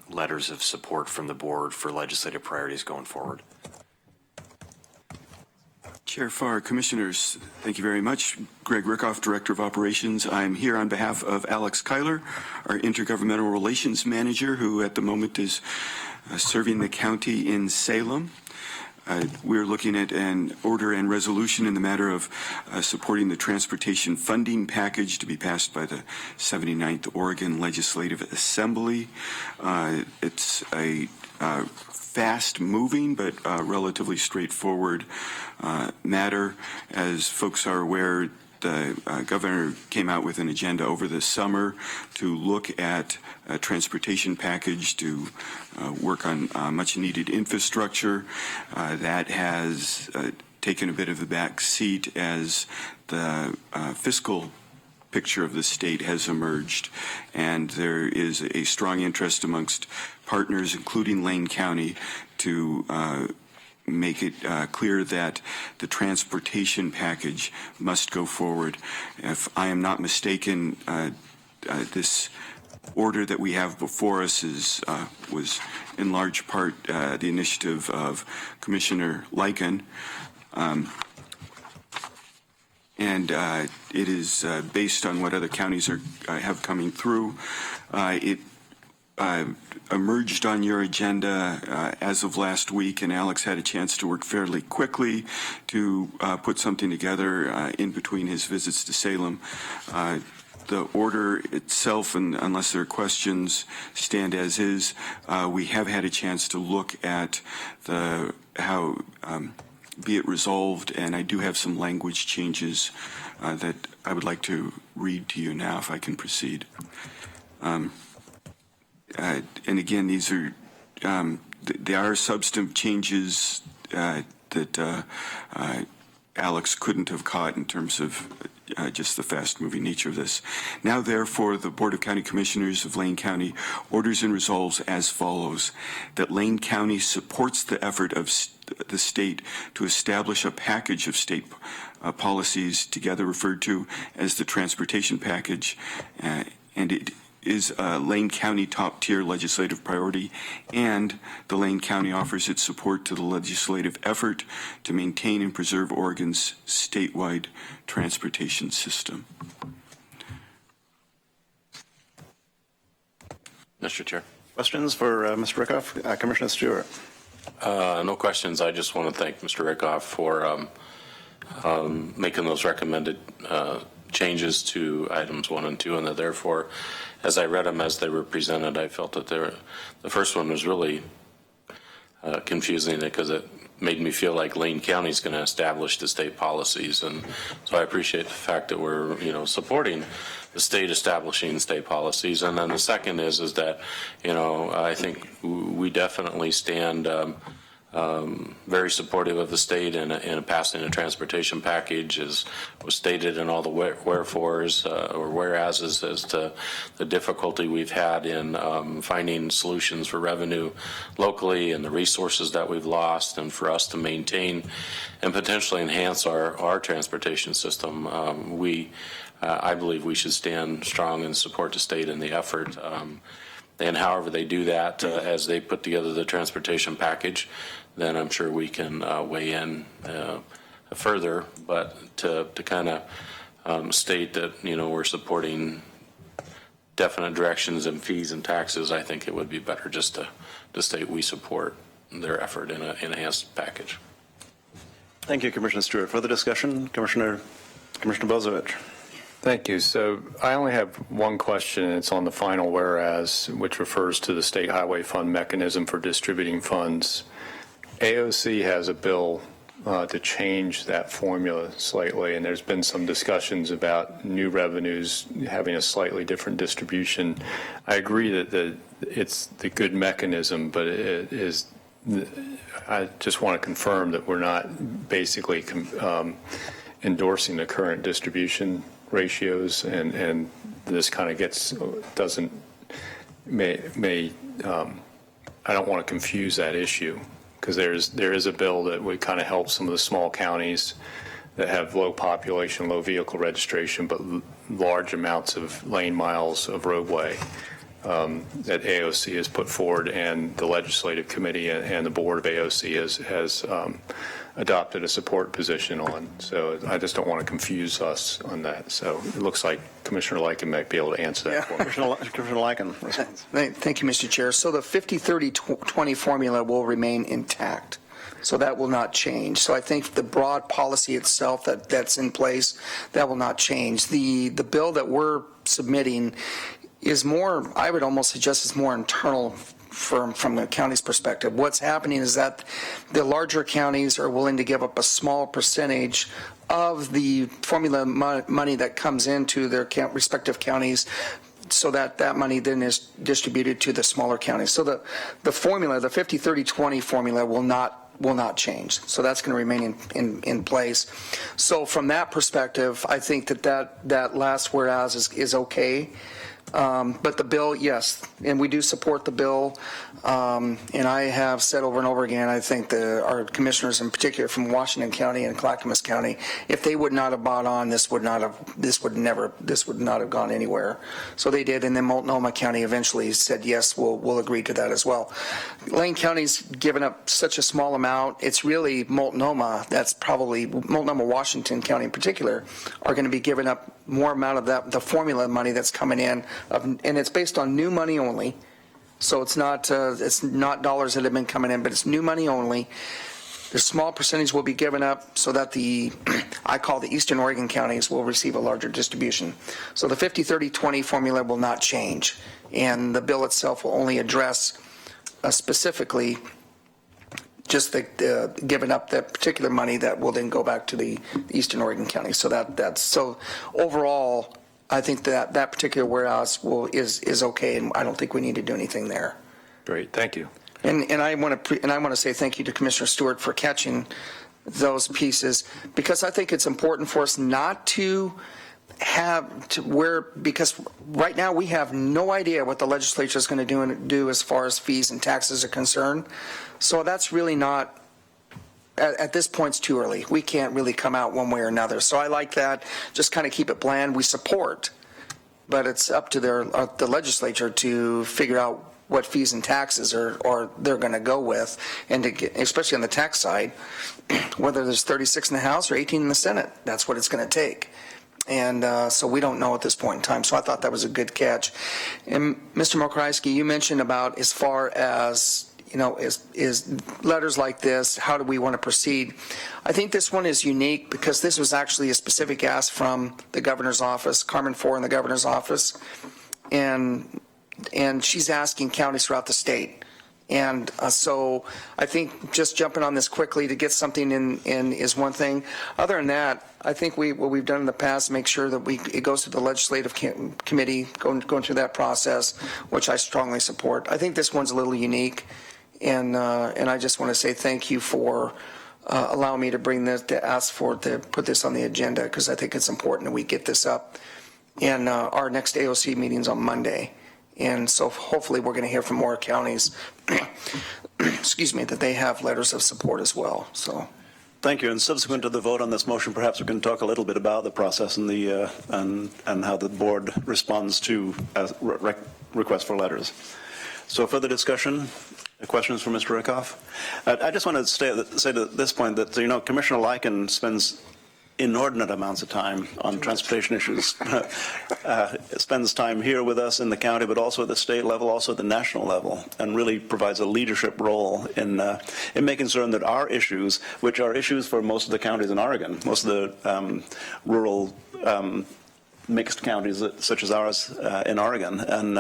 letters of support from the board for legislative priorities going forward. Chair Farr, Commissioners, thank you very much. Greg Rickoff, Director of Operations. I'm here on behalf of Alex Kyler, our Intergovernmental Relations Manager, who at the moment is serving the county in Salem. We're looking at an order and resolution in the matter of supporting the transportation funding package to be passed by the 79th Oregon Legislative Assembly. It's a fast-moving but relatively straightforward matter. As folks are aware, the governor came out with an agenda over the summer to look at a transportation package to work on much-needed infrastructure. That has taken a bit of a back seat as the fiscal picture of the state has emerged, and there is a strong interest amongst partners, including Lane County, to make it clear that the transportation package must go forward. If I am not mistaken, this order that we have before us was in large part the initiative of Commissioner Lycan. And it is based on what other counties have coming through. It emerged on your agenda as of last week, and Alex had a chance to work fairly quickly to put something together in between his visits to Salem. The order itself, and unless there are questions, stand as is. We have had a chance to look at how be it resolved, and I do have some language changes that I would like to read to you now, if I can proceed. And again, these are they are substantive changes that Alex couldn't have caught in terms of just the fast-moving nature of this. Now, therefore, the Board of County Commissioners of Lane County orders and resolves as follows: that Lane County supports the effort of the state to establish a package of state policies, together referred to as the transportation package, and it is a Lane County top-tier legislative priority, and the Lane County offers its support to the legislative effort to maintain and preserve Oregon's statewide transportation system. Mr. Chair. Questions for Mr. Rickoff? Commissioner Stewart. No questions. I just want to thank Mr. Rickoff for making those recommended changes to items 1 and 2, and that therefore, as I read them as they were presented, I felt that the first one was really confusing because it made me feel like Lane County is going to establish the state policies, and so I appreciate the fact that we're supporting the state establishing state policies. And then the second is that I think we definitely stand very supportive of the state in passing a transportation package, as was stated in all the wherefores or whereases as to the difficulty we've had in finding solutions for revenue locally and the resources that we've lost, and for us to maintain and potentially enhance our transportation system. I believe we should stand strong and support the state in the effort. And however they do that, as they put together the transportation package, then I'm sure we can weigh in further. But to kind of state that we're supporting definite directions and fees and taxes, I think it would be better just to state we support their effort in an enhanced package. Thank you, Commissioner Stewart. Further discussion, Commissioner Bozievich. Thank you. So I only have one question, and it's on the final whereas, which refers to the State Highway Fund mechanism for distributing funds. AOC has a bill to change that formula slightly, and there's been some discussions about new revenues having a slightly different distribution. I agree that it's the good mechanism, but it is. I just want to confirm that we're not basically endorsing the current distribution ratios, and this kind of I don't want to confuse that issue, because there is a bill that would kind of help some of the small counties that have low population, low vehicle registration, but large amounts of lane miles of roadway that AOC has put forward, and the legislative committee and the board of AOC has adopted a support position on. So I just don't want to confuse us on that. So it looks like Commissioner Lyken might be able to answer that for me. Commissioner Lyken. Thank you, Mr. Chair. So the 50-30-20 formula will remain intact. So that will not change. So I think the broad policy itself that's in place, that will not change. The bill that we're submitting is more, I would almost suggest, is more internal from the county's perspective. What's happening is that the larger counties are willing to give up a small percentage of the formula money that comes into their respective counties, so that money then is distributed to the smaller counties. So the formula, the 50-30-20 formula, will not change. So that's going to remain in place. So from that perspective, I think that last whereas is okay. But the bill, yes, and we do support the bill. And I have said over and over again, I think our commissioners, in particular from Washington County and Clackamas County, if they would not have bought on, this would not have gone anywhere. So they did, and then Multnomah County eventually said, yes, we'll agree to that as well. Lane County's given up such a small amount. It's really Multnomah, Washington County in particular, are going to be giving up more amount of the formula money that's coming in, and it's based on new money only. So it's not dollars that have been coming in, but it's new money only. The small percentage will be given up so that I call the Eastern Oregon counties will receive a larger distribution. So the 50-30-20 formula will not change, and the bill itself will only address specifically just the giving up that particular money that will then go back to the Eastern Oregon county. So so overall, I think that particular warehouse is okay, and I don't think we need to do anything there. Great, thank you. And I want to say thank you to Commissioner Stewart for catching those pieces, because I think it's important for us not to because right now we have no idea what the legislature is going to do as far as fees and taxes are concerned. So that's really not, at this point, it's too early. We can't really come out one way or another. So I like that. Just kind of keep it bland. We support, but it's up to the legislature to figure out what fees and taxes are they're going to go with, and to get, especially on the tax side, whether there's 36 in the House or 18 in the Senate, that's what it's going to take. And so we don't know at this point in time. So I thought that was a good catch. And Mr. Mokryski, you mentioned about as far as, is letters like this, how do we want to proceed? I think this one is unique because this was actually a specific ask from the governor's office, Carmen Four in the governor's office. And she's asking counties throughout the state. And so I think just jumping on this quickly to get something in is one thing. Other than that, I think what we've done in the past, make sure that it goes to the legislative committee, going through that process, which I strongly support. I think this one's a little unique, and I just want to say thank you for allowing me to bring this, to put this on the agenda, because I think it's important that we get this up. And our next AOC meeting's on Monday. And so hopefully we're going to hear from more counties, excuse me, that they have letters of support as well. So, thank you. And subsequent to the vote on this motion, perhaps we can talk a little bit about the process and and how the board responds to requests for letters. So further discussion, questions for Mr. Rickoff? I just want to say at this point that, Commissioner Lycan spends inordinate amounts of time on transportation issues. Spends time here with us in the county, but also at the state level, also at the national level, and really provides a leadership role in making certain that our issues, which are issues for most of the counties in Oregon, most of the rural mixed counties such as ours in Oregon. And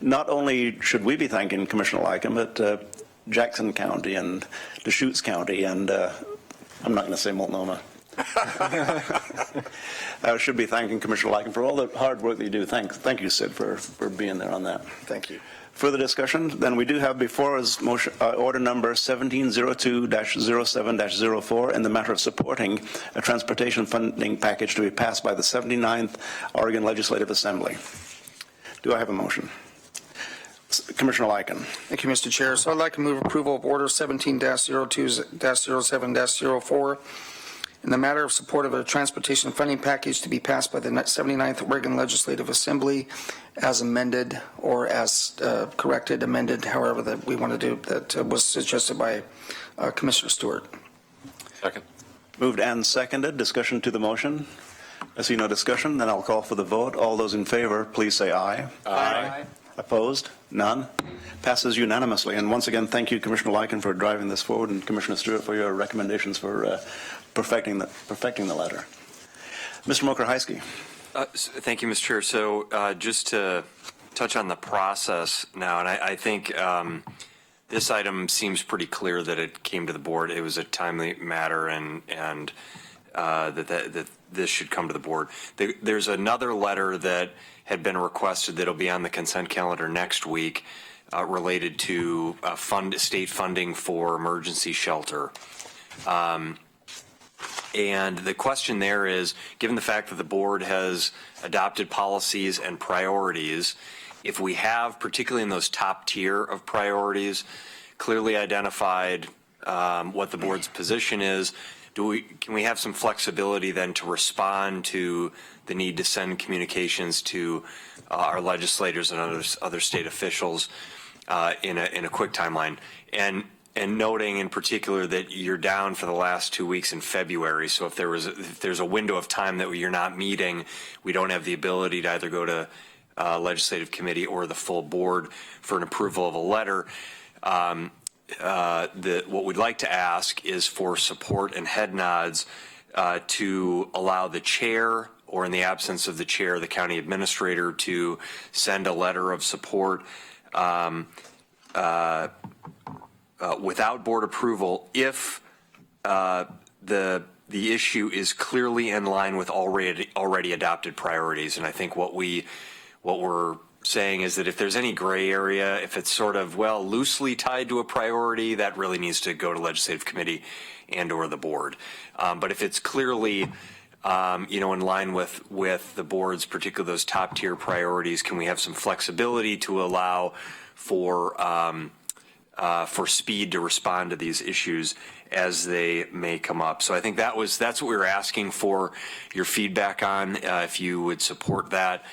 not only should we be thanking Commissioner Lycan, but Jackson County and Deschutes County, and I'm not going to say Multnomah. I should be thanking Commissioner Lycan for all the hard work that you do. Thank you, Sid, for being there on that. thank you. Further discussion? Then we do have before us motion, order number 1702-07-04 in the matter of supporting a transportation funding package to be passed by the 79th Oregon Legislative Assembly. Do I have a motion? Commissioner Lycan. Thank you, Mr. Chair. So I'd like to move approval of order 17-02-07-04 in the matter of support of a transportation funding package to be passed by the 79th Oregon Legislative Assembly as amended, or as corrected, amended, however that we want to do, that was suggested by Commissioner Stewart. Second. Moved and seconded. Discussion to the motion. I see no discussion. Then I'll call for the vote. All those in favor, please say aye. Aye. Opposed? None? Passes unanimously. And once again, thank you, Commissioner Lycan, for driving this forward, and Commissioner Stewart for your recommendations for perfecting the letter. Mr. Mokryski. Thank you, Mr. Chair. So just to touch on the process now, and I think this item seems pretty clear that it came to the board. It was a timely matter, and that this should come to the board. There's another letter that had been requested that'll be on the consent calendar next week related to state funding for emergency shelter. And the question there is, given the fact that the board has adopted policies and priorities, if we have, particularly in those top tier of priorities, clearly identified what the board's position is, can we have some flexibility then to respond to the need to send communications to our legislators and other state officials in a quick timeline? And noting in particular that you're down for the last 2 weeks in February, so if there's a window of time that you're not meeting, we don't have the ability to either go to legislative committee or the full board for an approval of a letter. What we'd like to ask is for support and head nods to allow the chair, or in the absence of the chair, the county administrator, to send a letter of support without board approval if the issue is clearly in line with already adopted priorities. And I think what we're saying is that if there's any gray area, if it's sort of, well, loosely tied to a priority, that really needs to go to legislative committee and or the board. But if it's clearly, in line with the board's, particularly those top tier priorities, can we have some flexibility to allow for speed to respond to these issues as they may come up? So I think that's what we were asking for your feedback on, if you would support that.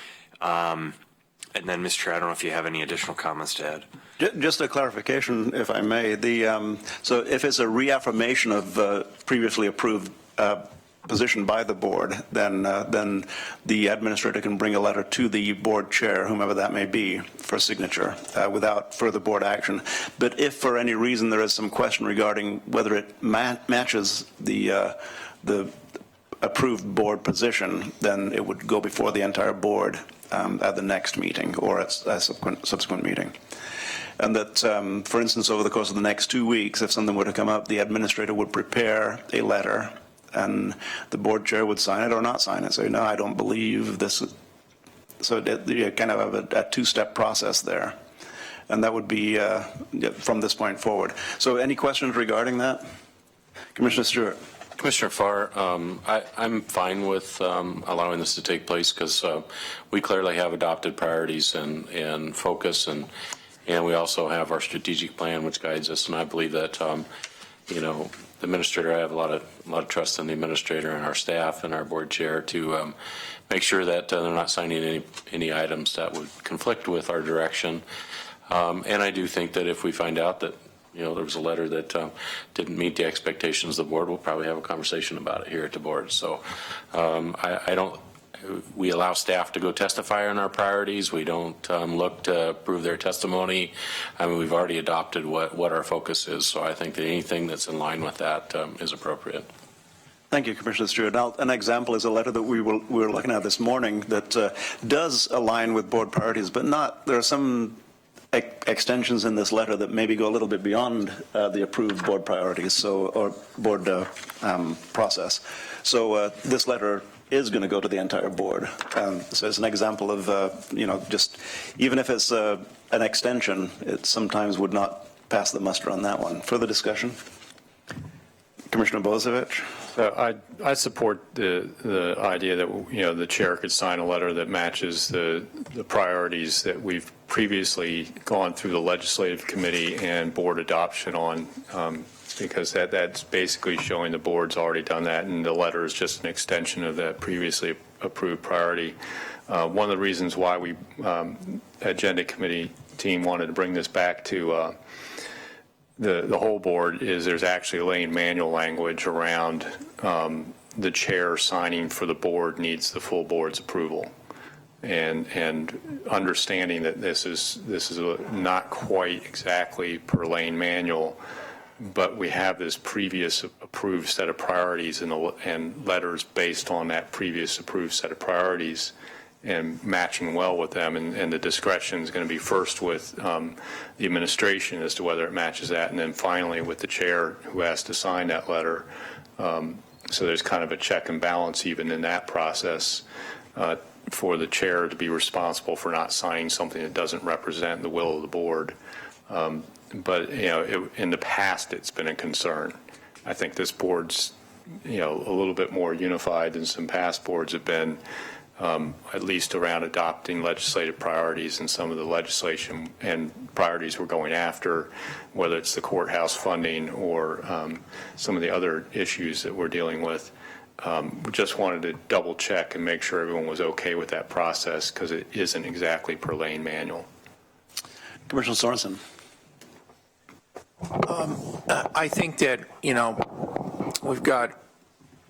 And then, Mr. Chair, I don't know if you have any additional comments to add. Just a clarification, if I may. So if it's a reaffirmation of previously approved position by the board, then the administrator can bring a letter to the board chair, whomever that may be, for signature without further board action. But if for any reason there is some question regarding whether it matches the approved board position, then it would go before the entire board at the next meeting or at a subsequent meeting. And that, for instance, over the course of the next 2 weeks, if something were to come up, the administrator would prepare a letter and the board chair would sign it or not sign it. Say, no, I don't believe this. So you kind of have a two-step process there. And that would be from this point forward. So any questions regarding that? Commissioner Stewart. Commissioner Farr, I'm fine with allowing this to take place because we clearly have adopted priorities and focus, and we also have our strategic plan which guides us. And I believe that the administrator, I have a lot of trust in the administrator and our staff and our board chair to make sure that they're not signing any items that would conflict with our direction. And I do think that if we find out that there was a letter that didn't meet the expectations of the board, we'll probably have a conversation about it here at the board. So we allow staff to go testify on our priorities. We don't look to prove their testimony. I mean, we've already adopted what our focus is. So I think that anything that's in line with that is appropriate. Thank you, Commissioner Stewart. Now, an example is a letter that we were looking at this morning that does align with board priorities, but there are some extensions in this letter that maybe go a little bit beyond the approved board priorities, or board process. So this letter is going to go to the entire board. So it's an example of, just even if it's an extension, it sometimes would not pass the muster on that one. Further discussion? Commissioner Bozievich? I support the idea that the chair could sign a letter that matches the priorities that we've previously gone through the legislative committee and board adoption on, because that's basically showing the board's already done that, and the letter is just an extension of that previously approved priority. One of the reasons why we agenda committee team wanted to bring this back to the whole board is there's actually Lane manual language around the chair signing for the board needs the full board's approval, and understanding that this is not quite exactly per Lane manual, but we have this previous approved set of priorities and letters based on that previous approved set of priorities and matching well with them, and the discretion is going to be first with the administration as to whether it matches that, and then finally with the chair who has to sign that letter. So there's kind of a check and balance even in that process for the chair to be responsible for not signing something that doesn't represent the will of the board. But in the past it's been a concern. I think this board's a little bit more unified than some past boards have been. At least around adopting legislative priorities, and some of the legislation and priorities we're going after, whether it's the courthouse funding or some of the other issues that we're dealing with. We just wanted to double check and make sure everyone was okay with that process, because it isn't exactly per Lane manual. Commissioner Sorensen. I think that, we've got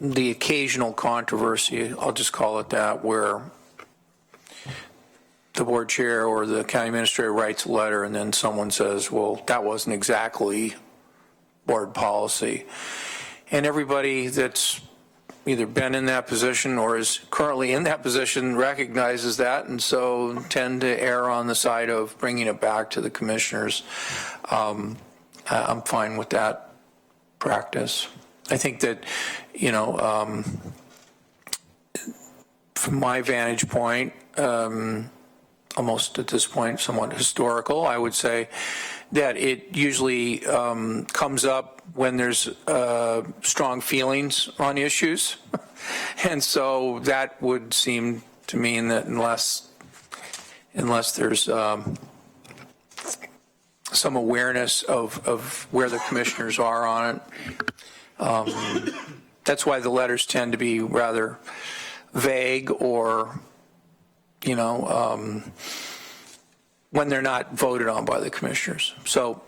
the occasional controversy, I'll just call it that, where the board chair or the county administrator writes a letter and then someone says, well, that wasn't exactly board policy. And everybody that's either been in that position or is currently in that position recognizes that, and so tend to err on the side of bringing it back to the commissioners. I'm fine with that practice. I think that, from my vantage point, almost at this point somewhat historical, I would say that it usually comes up when there's strong feelings on issues. And so that would seem to mean that unless there's some awareness of where the commissioners are on it, that's why the letters tend to be rather vague, or when they're not voted on by the commissioners. So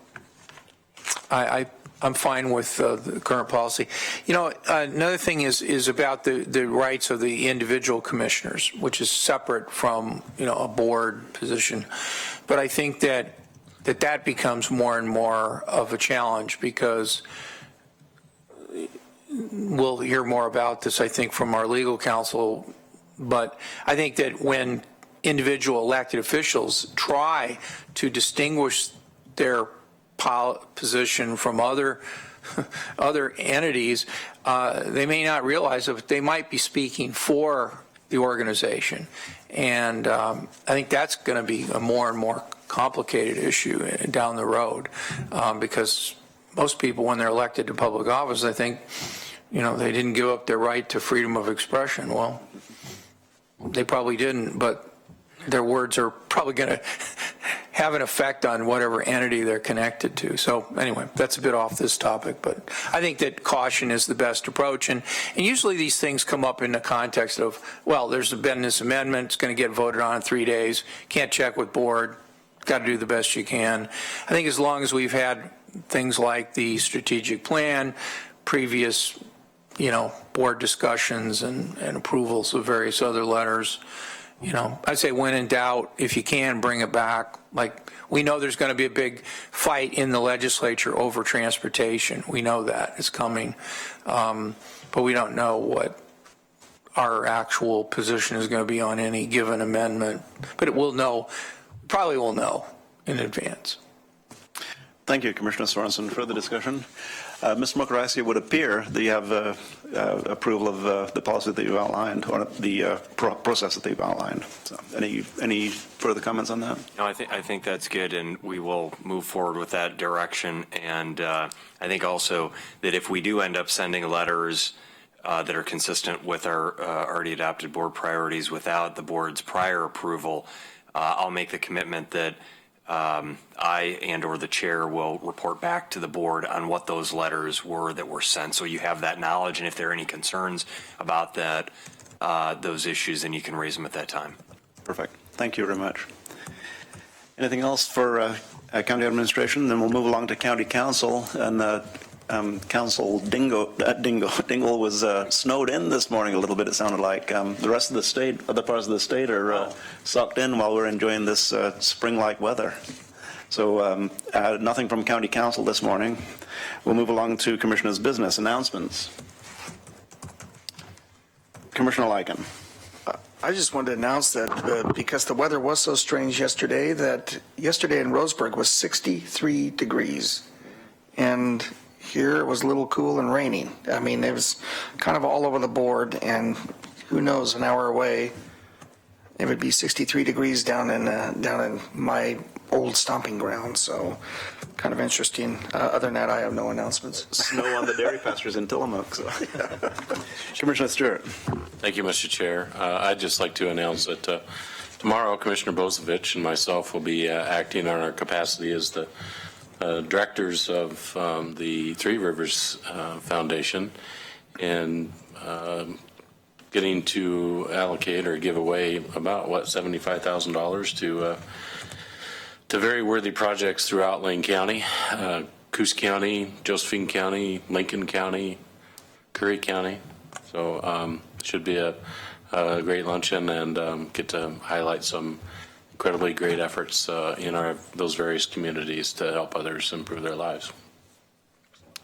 I'm fine with the current policy. Another thing is about the rights of the individual commissioners, which is separate from, a board position. But I think that becomes more and more of a challenge, because we'll hear more about this, I think, from our legal counsel. But I think that when individual elected officials try to distinguish their position from other entities, they may not realize that they might be speaking for the organization. And I think that's going to be a more and more complicated issue down the road, because most people, when they're elected to public office, I think, they didn't give up their right to freedom of expression. Well, they probably didn't, but their words are probably going to have an effect on whatever entity they're connected to. So anyway, that's a bit off this topic, but I think that caution is the best approach. And usually these things come up in the context of, well, there's been this amendment, it's going to get voted on in 3 days, can't check with board, got to do the best you can. I think as long as we've had things like the strategic plan, previous, board discussions and approvals of various other letters, I'd say when in doubt, if you can, bring it back. Like, we know there's going to be a big fight in the legislature over transportation. We know that it's coming. But we don't know what our actual position is going to be on any given amendment. But it will know, probably will know in advance. Thank you, Commissioner Sorensen. Further discussion? Mr. Mokarasi, it would appear that you have approval of the policy that you outlined, or the process that they've outlined. So, any further comments on that? No, I think that's good, and we will move forward with that direction. And I think also that if we do end up sending letters that are consistent with our already adopted board priorities without the board's prior approval, I'll make the commitment that I and or the chair will report back to the board on what those letters were that were sent, so you have that knowledge, and if there are any concerns about that, those issues, then you can raise them at that time. Perfect. Thank you very much. Anything else for county administration? Then we'll move along to county council, and Council Dingle was snowed in this morning a little bit, it sounded like. The rest of the state, other parts of the state are sucked in while we're enjoying this spring-like weather. So nothing from county council this morning. We'll move along to commissioners' business announcements. Commissioner Lycan. I just wanted to announce that because the weather was so strange yesterday, that yesterday in Roseburg was 63 degrees. And here it was a little cool and raining. I mean, it was kind of all over the board, and who knows, an hour away, it would be 63 degrees down in my old stomping ground. So kind of interesting. Other than that, I have no announcements. Snow on the dairy pastures in Tillamook. So. Commissioner Stewart. Thank you, Mr. Chair. I'd just like to announce that tomorrow Commissioner Bozovich and myself will be acting on our capacity as the directors of the Three Rivers Foundation, and getting to allocate or give away about $75,000 to very worthy projects throughout Lane County, Coos County, Josephine County, Lincoln County, Curry County. So it should be a great luncheon, and get to highlight some incredibly great efforts in those various communities to help others improve their lives.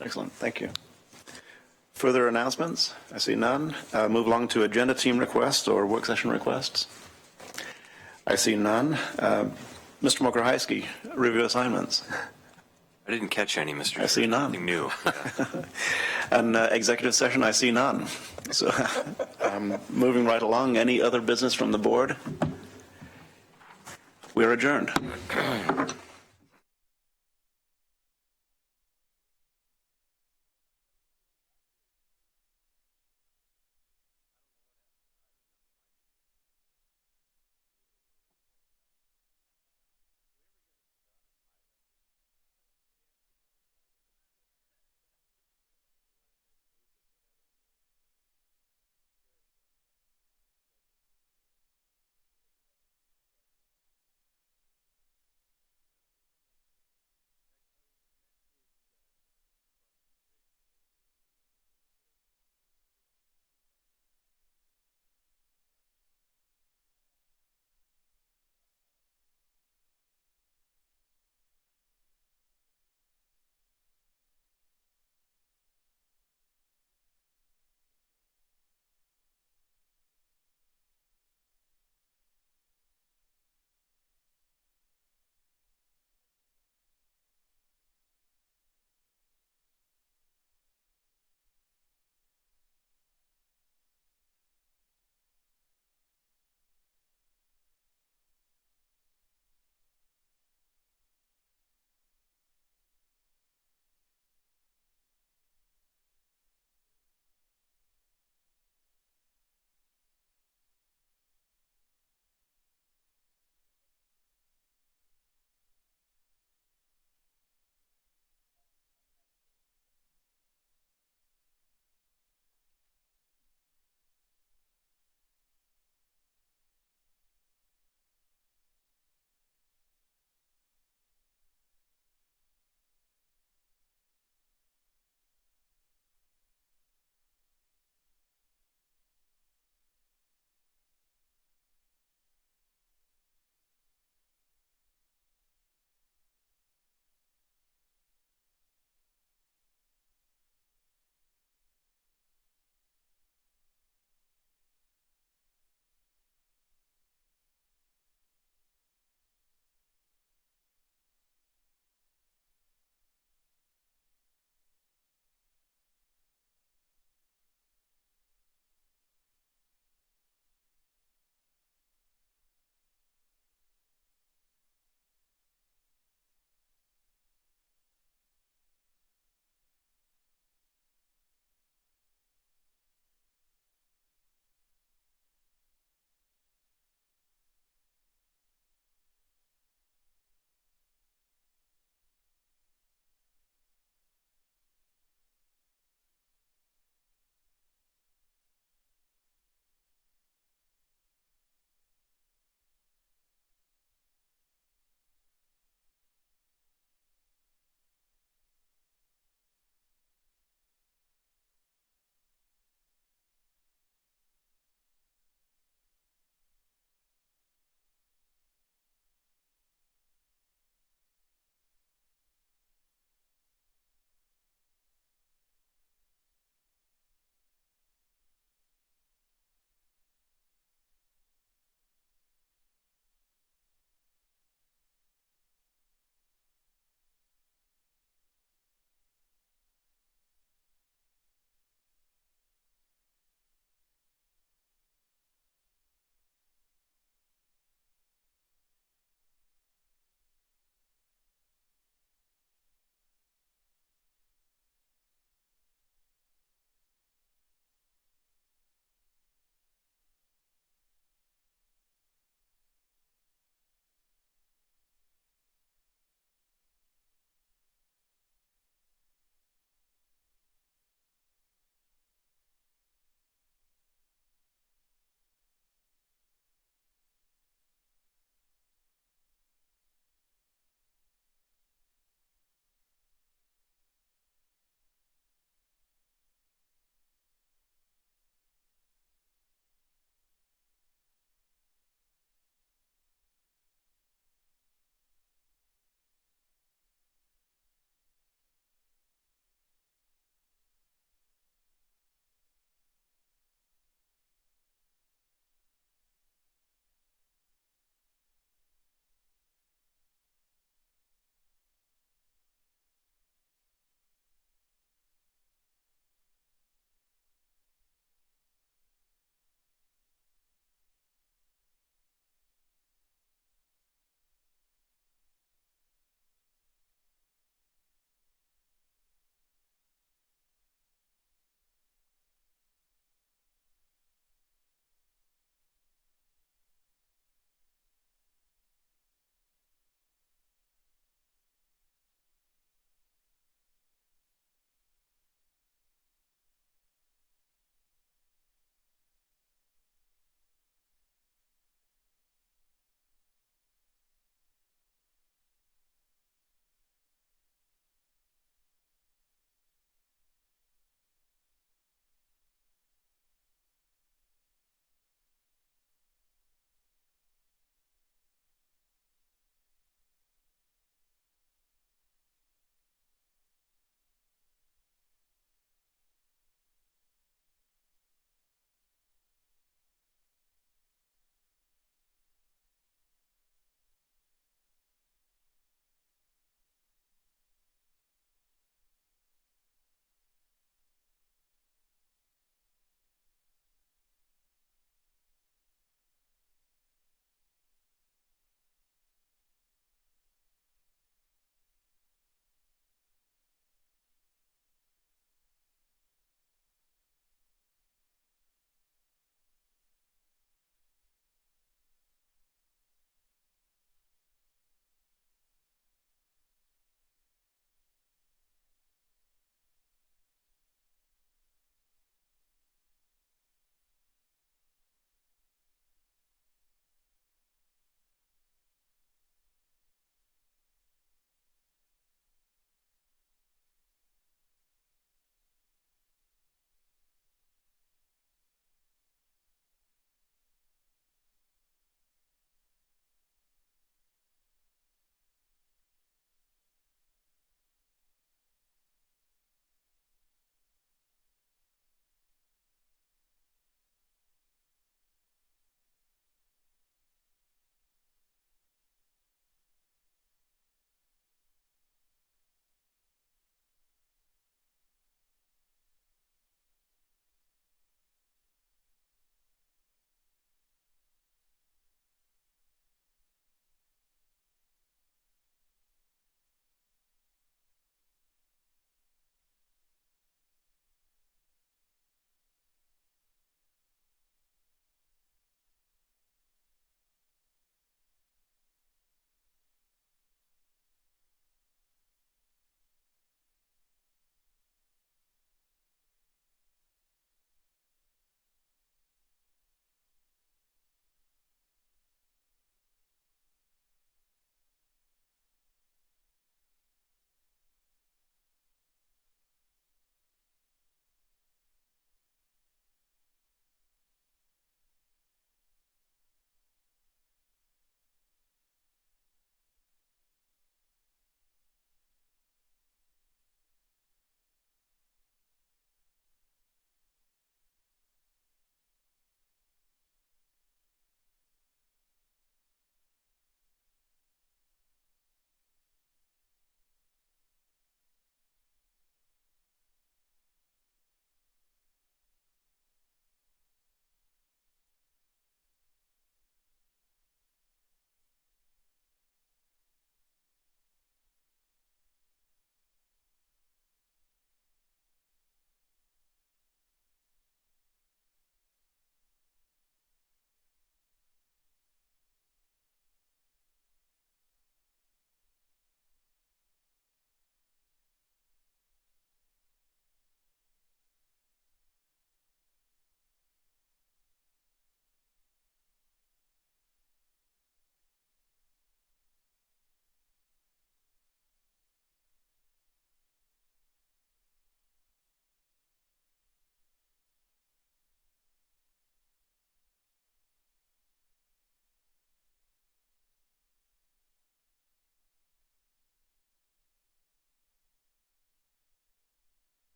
Excellent, thank you. Further announcements? I see none. Move along to agenda team requests or work session requests. I see none. Mr. Mokrahysky, review assignments. I didn't catch any, Mr. I see none. Nothing new. And executive session, I see none. So moving right along, any other business from the board? We are adjourned.